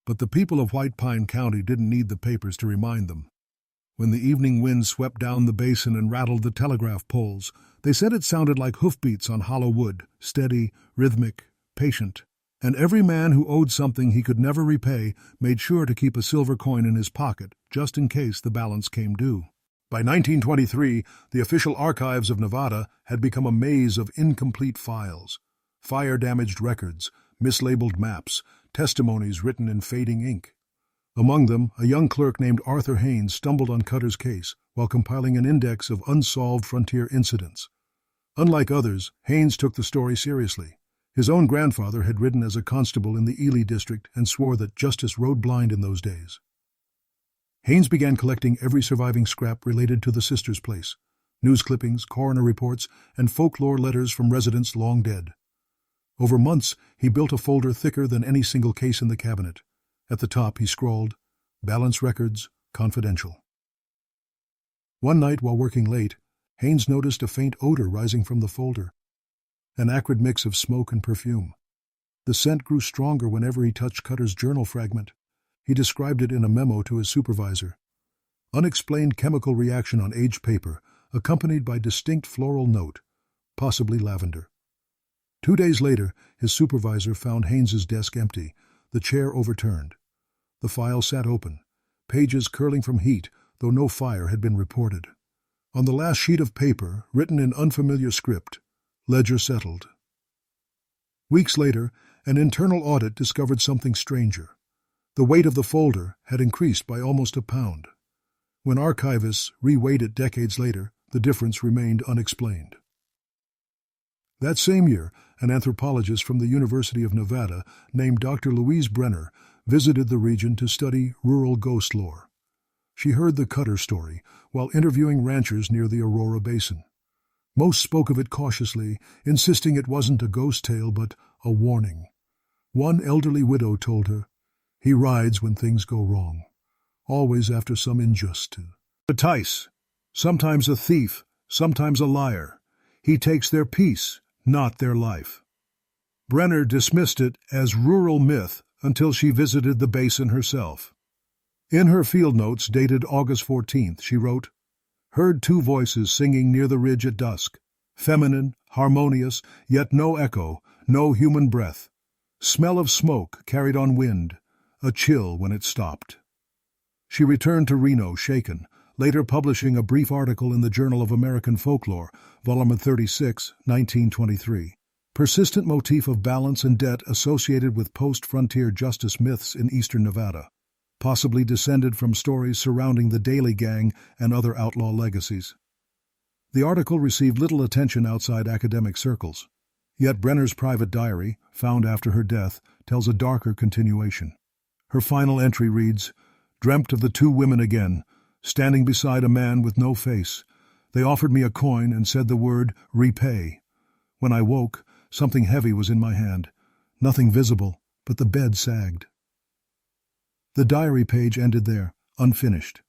But the people of White Pine County didn't need the papers to remind them. When the evening wind swept down the basin and rattled the telegraph poles, they said it sounded like hoofbeats on hollow wood, steady, rhythmic, patient. And every man who owed something he could never repay made sure to keep a silver coin in his pocket, just in case the balance came due. By 1923, the official archives of Nevada had become a maze of incomplete files, fire-damaged records, mislabeled maps, testimonies written in fading ink. Among them, a young clerk named Arthur Haynes stumbled on Cutter's case while compiling an index of unsolved frontier incidents. Unlike others, Haynes took the story seriously. His own grandfather had ridden as a constable in the Ely district and swore that justice rode blind in those days. Haynes began collecting every surviving scrap related to the sisters' place, news clippings, coroner reports, and folklore letters from residents long dead. Over months, he built a folder thicker than any single case in the cabinet. At the top, he scrawled, "Balance records, confidential." One night, while working late, Haynes noticed a faint odor rising from the folder, an acrid mix of smoke and perfume. The scent grew stronger whenever he touched Cutter's journal fragment. He described it in a memo to his supervisor. Unexplained chemical reaction on aged paper, accompanied by distinct floral note, possibly lavender. 2 days later, his supervisor found Haynes's desk empty, the chair overturned. The file sat open, pages curling from heat, though no fire had been reported. On the last sheet of paper, written in unfamiliar script, "Ledger settled." Weeks later, an internal audit discovered something stranger. The weight of the folder had increased by almost a pound. When archivists reweighed it decades later, the difference remained unexplained. That same year, an anthropologist from the University of Nevada named Dr. Louise Brenner visited the region to study rural ghost lore. She heard the Cutter story while interviewing ranchers near the Aurora Basin. Most spoke of it cautiously, insisting it wasn't a ghost tale but a warning. One elderly widow told her, "He rides when things go wrong, always after some injustice. A Tice, sometimes a thief, sometimes a liar. He takes their peace, not their life." Brenner dismissed it as rural myth until she visited the basin herself. In her field notes dated August 14th, she wrote, "Heard 2 voices singing near the ridge at dusk, feminine, harmonious, yet no echo, no human breath. Smell of smoke carried on wind, a chill when it stopped." She returned to Reno shaken, later publishing a brief article in the Journal of American Folklore, volume 36, 1923. Persistent motif of balance and debt associated with post-frontier justice myths in eastern Nevada, possibly descended from stories surrounding the Daly Gang and other outlaw legacies. The article received little attention outside academic circles. Yet Brenner's private diary, found after her death, tells a darker continuation. Her final entry reads, "Dreamt of the 2 women again, standing beside a man with no face. They offered me a coin and said the word, 'repay.' When I woke, something heavy was in my hand. Nothing visible, but the bed sagged." The diary page ended there, unfinished.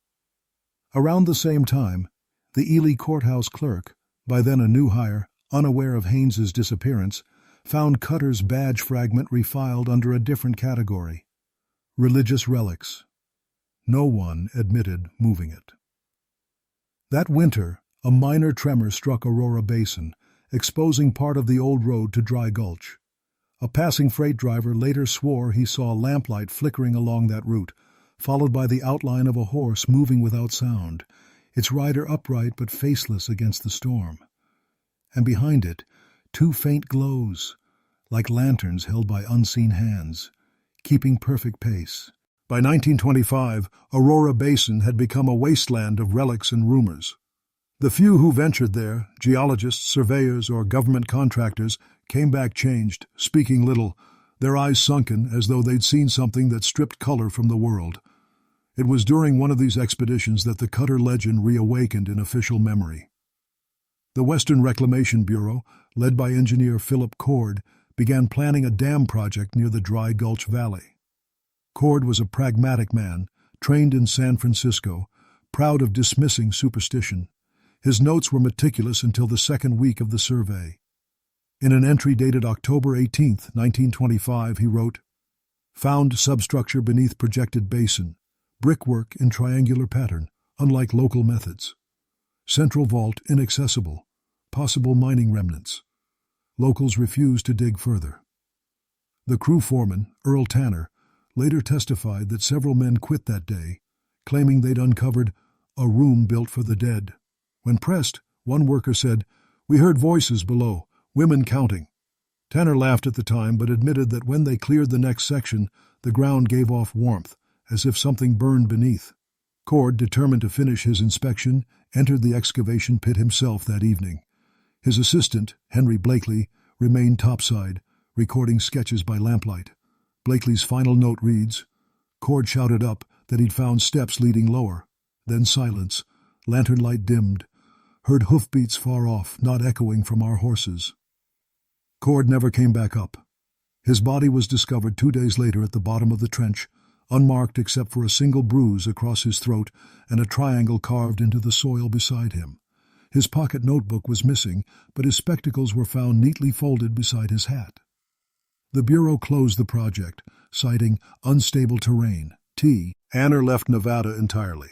Around the same time, the Ely courthouse clerk, by then a new hire, unaware of Haynes's disappearance, found Cutter's badge fragment refiled under a different category: religious relics. No one admitted moving it. That winter, a minor tremor struck Aurora Basin, exposing part of the old road to Dry Gulch. A passing freight driver later swore he saw lamplight flickering along that route, followed by the outline of a horse moving without sound, its rider upright but faceless against the storm. And behind it, two faint glows, like lanterns held by unseen hands, keeping perfect pace. By 1925, Aurora Basin had become a wasteland of relics and rumors. The few who ventured there, geologists, surveyors, or government contractors, came back changed, speaking little, their eyes sunken as though they'd seen something that stripped color from the world. It was during one of these expeditions that the Cutter legend reawakened in official memory. The Western Reclamation Bureau, led by engineer Philip Cord, began planning a dam project near the Dry Gulch Valley. Cord was a pragmatic man, trained in San Francisco, proud of dismissing superstition. His notes were meticulous until the second week of the survey. In an entry dated October 18, 1925, he wrote, "Found substructure beneath projected basin, brickwork in triangular pattern, unlike local methods. Central vault inaccessible, possible mining remnants. Locals refused to dig further." The crew foreman, Earl Tanner, later testified that several men quit that day, claiming they'd uncovered a room built for the dead. When pressed, one worker said, "We heard voices below, women counting." Tanner laughed at the time but admitted that when they cleared the next section, the ground gave off warmth, as if something burned beneath. Cord, determined to finish his inspection, entered the excavation pit himself that evening. His assistant, Henry Blakely, remained topside, recording sketches by lamplight. Blakely's final note reads, "Cord shouted up that he'd found steps leading lower. Then silence, lantern light dimmed. Heard hoofbeats far off, not echoing from our horses." Cord never came back up. His body was discovered 2 days later at the bottom of the trench, unmarked except for a single bruise across his throat and a triangle carved into the soil beside him. His pocket notebook was missing, but his spectacles were found neatly folded beside his hat. The Bureau closed the project, citing unstable terrain. Anner left Nevada entirely.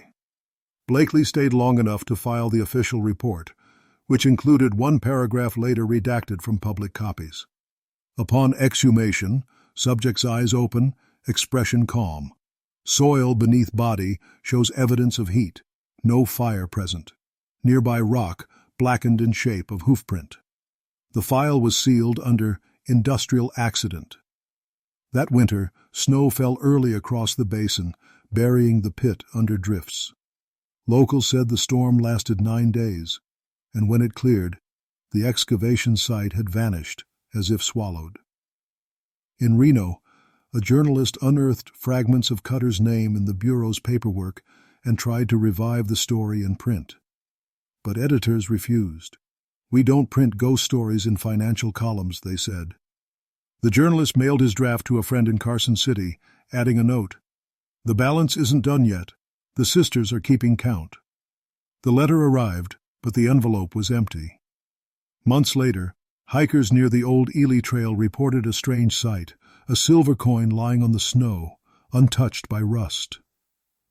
Blakely stayed long enough to file the official report, which included one paragraph later redacted from public copies. Upon exhumation, subject's eyes open, expression calm. Soil beneath body shows evidence of heat, no fire present. Nearby rock, blackened in shape of hoofprint. The file was sealed under industrial accident. That winter, snow fell early across the basin, burying the pit under drifts. Locals said the storm lasted 9 days, and when it cleared, the excavation site had vanished, as if swallowed. In Reno, a journalist unearthed fragments of Cutter's name in the Bureau's paperwork and tried to revive the story in print. But editors refused. "We don't print ghost stories in financial columns," they said. The journalist mailed his draft to a friend in Carson City, adding a note, "The balance isn't done yet. The sisters are keeping count." The letter arrived, but the envelope was empty. Months later, hikers near the old Ely Trail reported a strange sight, a silver coin lying on the snow, untouched by rust.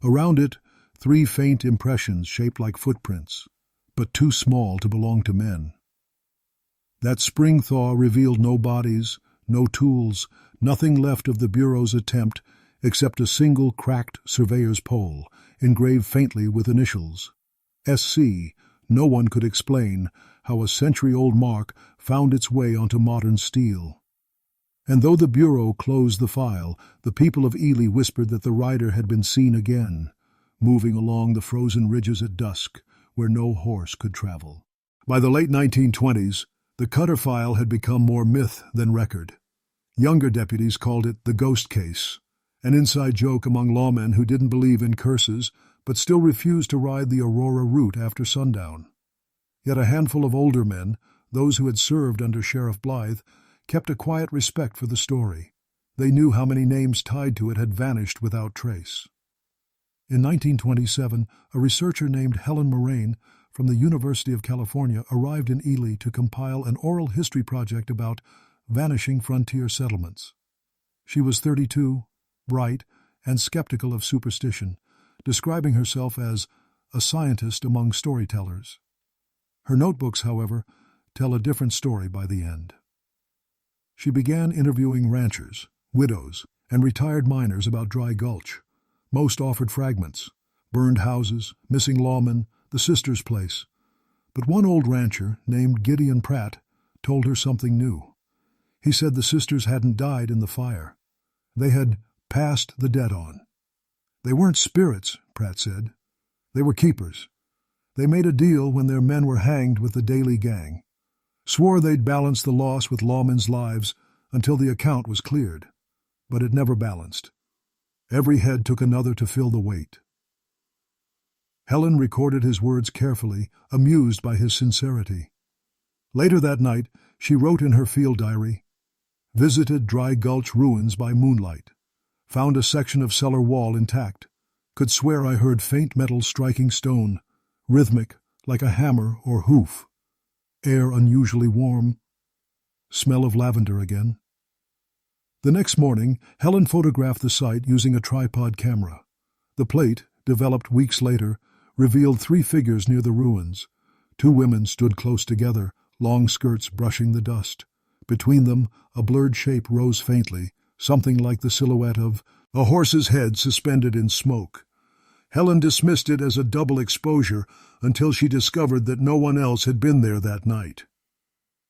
Around it, 3 faint impressions shaped like footprints, but too small to belong to men. That spring thaw revealed no bodies, no tools, nothing left of the Bureau's attempt except a single cracked surveyor's pole, engraved faintly with initials. SC. No one could explain how a century-old mark found its way onto modern steel. And though the Bureau closed the file, the people of Ely whispered that the rider had been seen again, moving along the frozen ridges at dusk, where no horse could travel. By the late 1920s, the Cutter file had become more myth than record. Younger deputies called it the ghost case, an inside joke among lawmen who didn't believe in curses but still refused to ride the Aurora route after sundown. Yet a handful of older men, those who had served under Sheriff Blythe, kept a quiet respect for the story. They knew how many names tied to it had vanished without trace. In 1927, a researcher named Helen Moraine from the University of California arrived in Ely to compile an oral history project about vanishing frontier settlements. She was 32, bright, and skeptical of superstition, describing herself as a scientist among storytellers. Her notebooks, however, tell a different story by the end. She began interviewing ranchers, widows, and retired miners about Dry Gulch. Most offered fragments: burned houses, missing lawmen, the sisters' place. But one old rancher, named Gideon Pratt, told her something new. He said the sisters hadn't died in the fire. They had passed the dead on. They weren't spirits, Pratt said. They were keepers. They made a deal when their men were hanged with the Daly gang. Swore they'd balance the loss with lawmen's lives until the account was cleared. But it never balanced. Every head took another to fill the weight. Helen recorded his words carefully, amused by his sincerity. Later that night, she wrote in her field diary, "Visited Dry Gulch ruins by moonlight. Found a section of cellar wall intact. Could swear I heard faint metal striking stone, rhythmic, like a hammer or hoof. Air unusually warm. Smell of lavender again." The next morning, Helen photographed the site using a tripod camera. The plate, developed weeks later, revealed 3 figures near the ruins. 2 women stood close together, long skirts brushing the dust. Between them, a blurred shape rose faintly, something like the silhouette of a horse's head suspended in smoke. Helen dismissed it as a double exposure until she discovered that no one else had been there that night.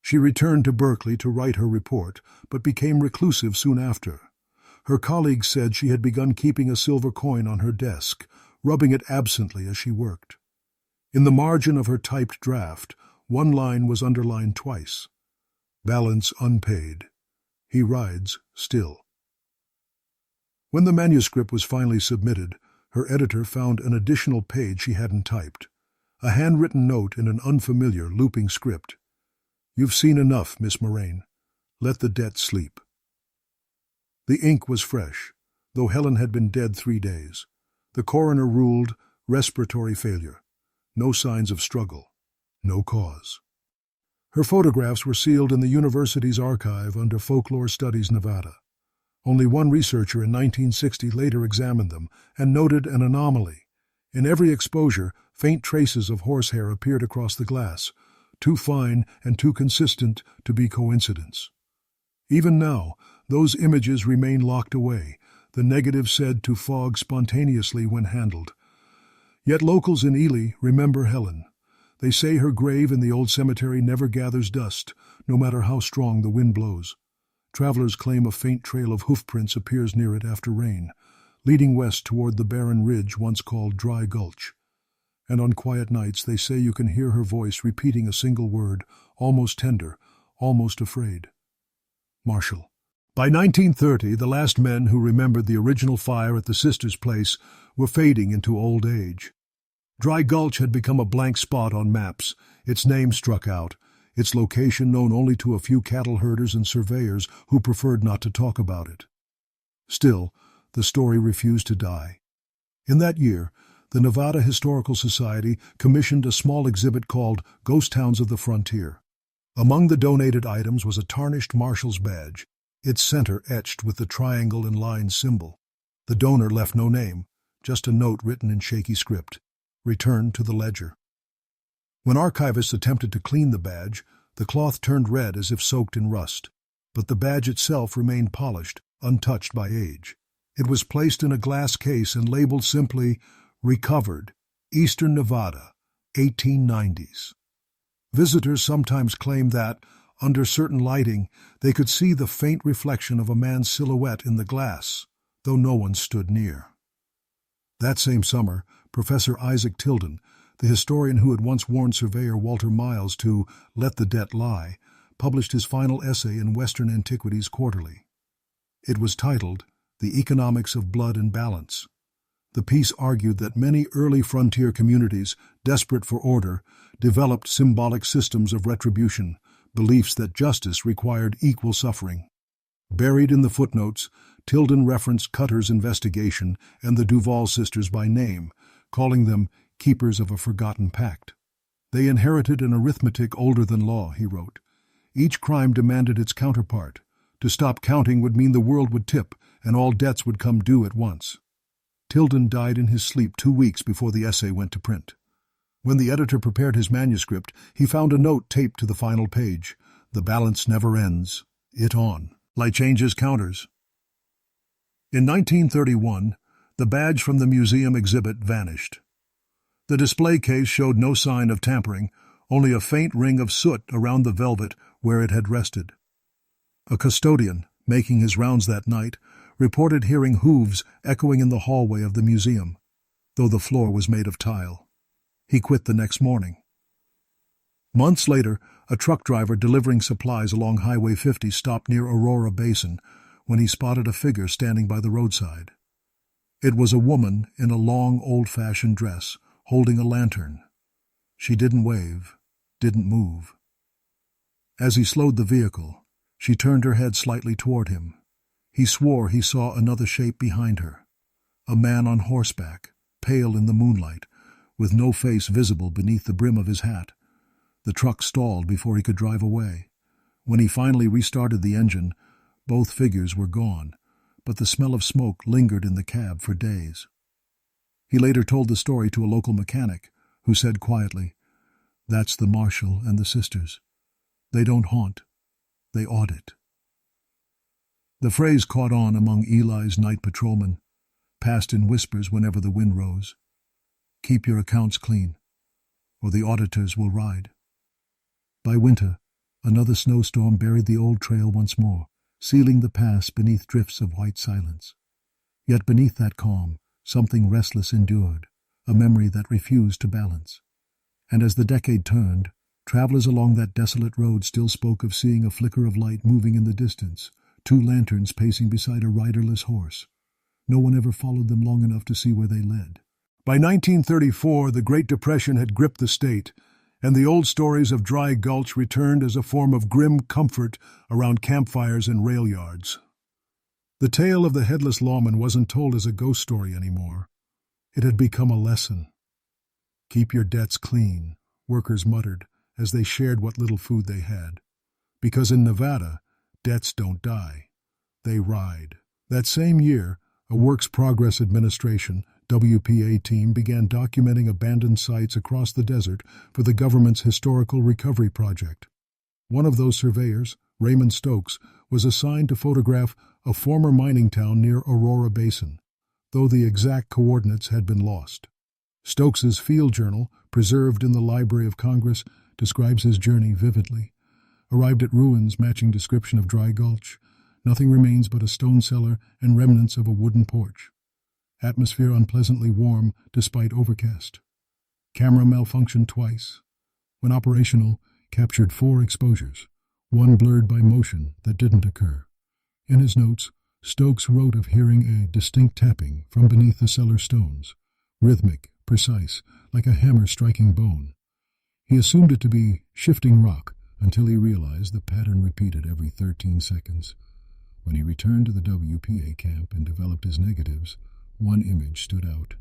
She returned to Berkeley to write her report, but became reclusive soon after. Her colleagues said she had begun keeping a silver coin on her desk, rubbing it absently as she worked. In the margin of her typed draft, one line was underlined twice. Balance unpaid. He rides still. When the manuscript was finally submitted, her editor found an additional page she hadn't typed, a handwritten note in an unfamiliar, looping script. "You've seen enough, Miss Moraine. Let the debt sleep." The ink was fresh, though Helen had been dead 3 days. The coroner ruled respiratory failure. No signs of struggle. No cause. Her photographs were sealed in the university's archive under Folklore Studies, Nevada. Only one researcher in 1960 later examined them and noted an anomaly. In every exposure, faint traces of horsehair appeared across the glass, too fine and too consistent to be coincidence. Even now, those images remain locked away, the negative said to fog spontaneously when handled. Yet locals in Ely remember Helen. They say her grave in the old cemetery never gathers dust, no matter how strong the wind blows. Travelers claim a faint trail of hoofprints appears near it after rain, leading west toward the barren ridge once called Dry Gulch. And on quiet nights they say you can hear her voice repeating a single word, almost tender, almost afraid. Marshall. By 1930, the last men who remembered the original fire at the sisters' place were fading into old age. Dry Gulch had become a blank spot on maps, its name struck out, its location known only to a few cattle herders and surveyors who preferred not to talk about it. Still, the story refused to die. In that year, the Nevada Historical Society commissioned a small exhibit called Ghost Towns of the Frontier. Among the donated items was a tarnished marshal's badge, its center etched with the triangle and line symbol. The donor left no name, just a note written in shaky script. Returned to the ledger. When archivists attempted to clean the badge, the cloth turned red as if soaked in rust, but the badge itself remained polished, untouched by age. It was placed in a glass case and labeled simply, "Recovered, Eastern Nevada, 1890s." Visitors sometimes claimed that, under certain lighting, they could see the faint reflection of a man's silhouette in the glass, though no one stood near. That same summer, Professor Isaac Tilden, the historian who had once warned surveyor Walter Miles to let the debt lie, published his final essay in Western Antiquities Quarterly. It was titled, "The Economics of Blood and Balance." The piece argued that many early frontier communities, desperate for order, developed symbolic systems of retribution, beliefs that justice required equal suffering. Buried in the footnotes, Tilden referenced Cutter's investigation and the Duval sisters by name, calling them keepers of a forgotten pact. They inherited an arithmetic older than law, he wrote. Each crime demanded its counterpart. To stop counting would mean the world would tip and all debts would come due at once. Tilden died in his sleep 2 weeks before the essay went to print. When the editor prepared his manuscript, he found a note taped to the final page. The balance never ends. It on. Light changes counters. In 1931, the badge from the museum exhibit vanished. The display case showed no sign of tampering, only a faint ring of soot around the velvet where it had rested. A custodian, making his rounds that night, reported hearing hooves echoing in the hallway of the museum, though the floor was made of tile. He quit the next morning. Months later, a truck driver delivering supplies along Highway 50 stopped near Aurora Basin when he spotted a figure standing by the roadside. It was a woman in a long, old-fashioned dress, holding a lantern. She didn't wave, didn't move. As he slowed the vehicle, she turned her head slightly toward him. He swore he saw another shape behind her. A man on horseback, pale in the moonlight, with no face visible beneath the brim of his hat. The truck stalled before he could drive away. When he finally restarted the engine, both figures were gone, but the smell of smoke lingered in the cab for days. He later told the story to a local mechanic, who said quietly, "That's the marshal and the sisters. They don't haunt, they audit." The phrase caught on among Eli's night patrolmen, passed in whispers whenever the wind rose. Keep your accounts clean, or the auditors will ride. By winter, another snowstorm buried the old trail once more, sealing the pass beneath drifts of white silence. Yet beneath that calm, something restless endured, a memory that refused to balance. And as the decade turned, travelers along that desolate road still spoke of seeing a flicker of light moving in the distance, 2 lanterns pacing beside a riderless horse. No one ever followed them long enough to see where they led. By 1934, the Great Depression had gripped the state, and the old stories of Dry Gulch returned as a form of grim comfort around campfires and rail yards. The tale of the Headless Lawman wasn't told as a ghost story anymore. It had become a lesson. Keep your debts clean, workers muttered as they shared what little food they had. Because in Nevada, debts don't die. They ride. That same year, a Works Progress Administration WPA team began documenting abandoned sites across the desert for the government's Historical Recovery Project. One of those surveyors, Raymond Stokes, was assigned to photograph a former mining town near Aurora Basin, though the exact coordinates had been lost. Stokes's field journal, preserved in the Library of Congress, describes his journey vividly. Arrived at ruins matching description of Dry Gulch, nothing remains but a stone cellar and remnants of a wooden porch. Atmosphere unpleasantly warm despite overcast. Camera malfunctioned twice. When operational, captured 4 exposures, one blurred by motion that didn't occur. In his notes, Stokes wrote of hearing a distinct tapping from beneath the cellar stones, rhythmic, precise, like a hammer striking bone. He assumed it to be shifting rock until he realized the pattern repeated every 13 seconds. When he returned to the WPA camp and developed his negatives, one image stood out.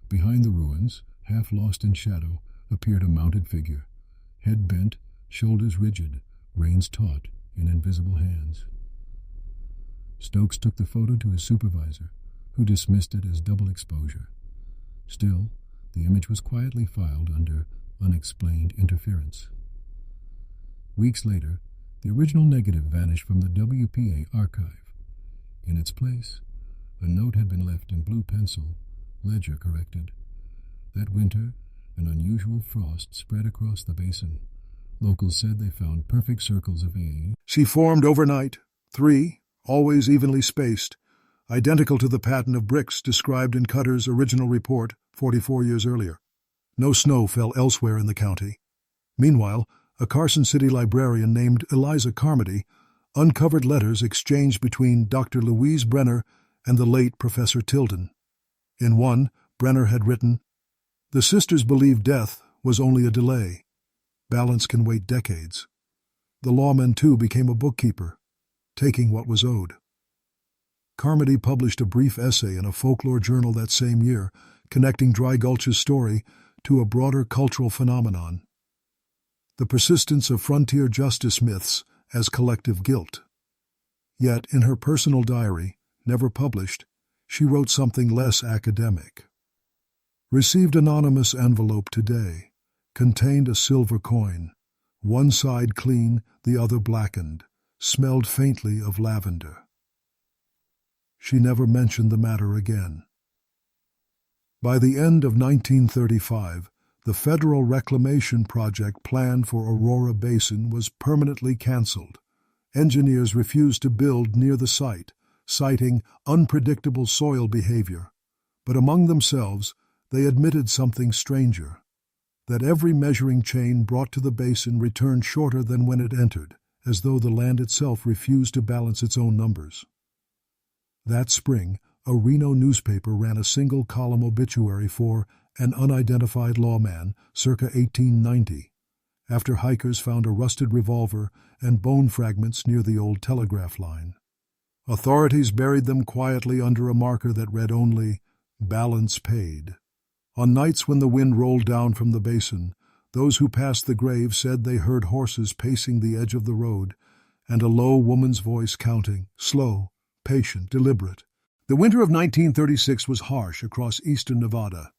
Behind the ruins, half lost in shadow, appeared a mounted figure, head bent, shoulders rigid, reins taut in invisible hands. Stokes took the photo to his supervisor, who dismissed it as double exposure. Still, the image was quietly filed under unexplained interference. Weeks later, the original negative vanished from the WPA archive. In its place, a note had been left in blue pencil, ledger corrected. That winter, an unusual frost spread across the basin. Locals said they found perfect circles of A. She formed overnight, 3, always evenly spaced, identical to the pattern of bricks described in Cutter's original report 44 years earlier. No snow fell elsewhere in the county. Meanwhile, a Carson City librarian named Eliza Carmody uncovered letters exchanged between Dr. Louise Brenner and the late Professor Tilden. In one, Brenner had written, "The sisters believed death was only a delay. Balance can wait decades." The lawman, too, became a bookkeeper, taking what was owed. Carmody published a brief essay in a folklore journal that same year, connecting Dry Gulch's story to a broader cultural phenomenon: the persistence of frontier justice myths as collective guilt. Yet, in her personal diary, never published, she wrote something less academic. Received anonymous envelope today. Contained a silver coin. One side clean, the other blackened. Smelled faintly of lavender. She never mentioned the matter again. By the end of 1935, the federal reclamation project planned for Aurora Basin was permanently canceled. Engineers refused to build near the site, citing unpredictable soil behavior. But among themselves, they admitted something stranger: that every measuring chain brought to the basin returned shorter than when it entered, as though the land itself refused to balance its own numbers. That spring, a Reno newspaper ran a single-column obituary for an unidentified lawman circa 1890, after hikers found a rusted revolver and bone fragments near the old telegraph line. Authorities buried them quietly under a marker that read only, "Balance paid." On nights when the wind rolled down from the basin, those who passed the grave said they heard horses pacing the edge of the road, and a low woman's voice counting, slow, patient, deliberate. The winter of 1936 was harsh across eastern Nevada.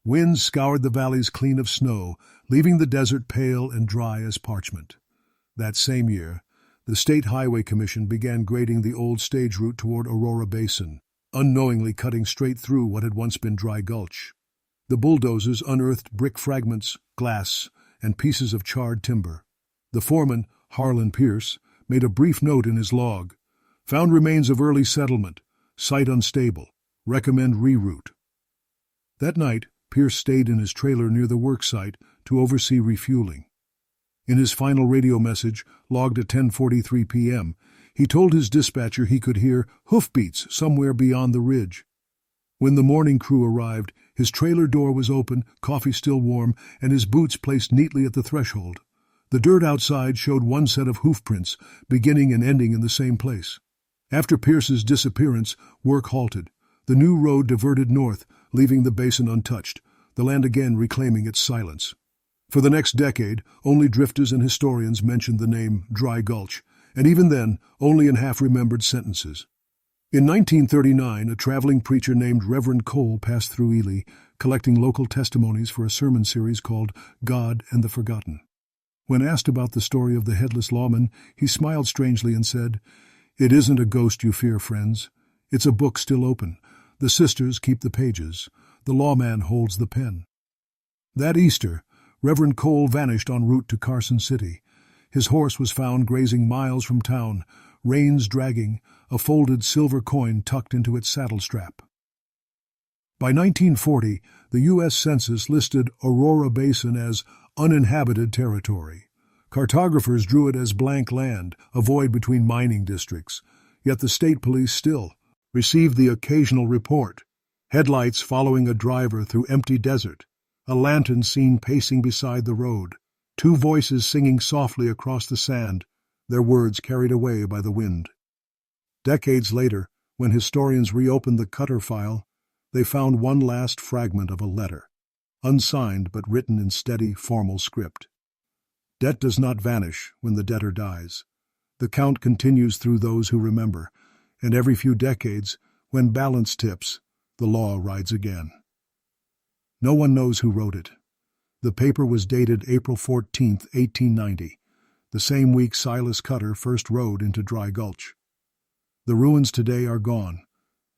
Winds scoured the valleys clean of snow, leaving the desert pale and dry as parchment. That same year, the State Highway Commission began grading the old stage route toward Aurora Basin, unknowingly cutting straight through what had once been Dry Gulch. The bulldozers unearthed brick fragments, glass, and pieces of charred timber. The foreman, Harlan Pierce, made a brief note in his log: "Found remains of early settlement. Site unstable. Recommend reroute." That night, Pierce stayed in his trailer near the work site to oversee refueling. In his final radio message, logged at 10:43 p.m., he told his dispatcher he could hear hoofbeats somewhere beyond the ridge. When the morning crew arrived, his trailer door was open, coffee still warm, and his boots placed neatly at the threshold. The dirt outside showed one set of hoofprints, beginning and ending in the same place. After Pierce's disappearance, work halted. The new road diverted north, leaving the basin untouched, the land again reclaiming its silence. For the next decade, only drifters and historians mentioned the name Dry Gulch, and even then, only in half-remembered sentences. In 1939, a traveling preacher named Reverend Cole passed through Ely, collecting local testimonies for a sermon series called God and the Forgotten. When asked about the story of the Headless Lawman, he smiled strangely and said, "It isn't a ghost you fear, friends. It's a book still open. The sisters keep the pages. The lawman holds the pen." That Easter, Reverend Cole vanished en route to Carson City. His horse was found grazing miles from town, reins dragging, a folded silver coin tucked into its saddle strap. By 1940, the U.S. Census listed Aurora Basin as uninhabited territory. Cartographers drew it as blank land, a void between mining districts. Yet the state police still received the occasional report: headlights following a driver through empty desert, a lantern seen pacing beside the road, two voices singing softly across the sand, their words carried away by the wind. Decades later, when historians reopened the Cutter file, they found one last fragment of a letter, unsigned but written in steady, formal script. Debt does not vanish when the debtor dies. The count continues through those who remember, and every few decades, when balance tips, the law rides again. No one knows who wrote it. The paper was dated April 14, 1890, the same week Silas Cutter first rode into Dry Gulch. The ruins today are gone,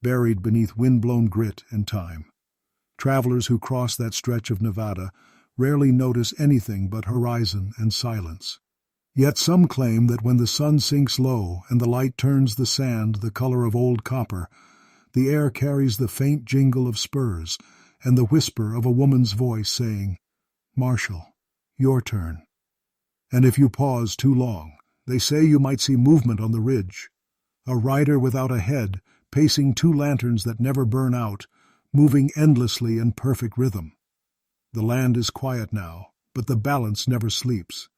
buried beneath wind-blown grit and time. Travelers who cross that stretch of Nevada rarely notice anything but horizon and silence. Yet some claim that when the sun sinks low and the light turns the sand the color of old copper, the air carries the faint jingle of spurs and the whisper of a woman's voice saying, "Marshal, your turn." And if you pause too long, they say you might see movement on the ridge. A rider without a head, pacing two lanterns that never burn out, moving endlessly in perfect rhythm. The land is quiet now, but the balance never sleeps.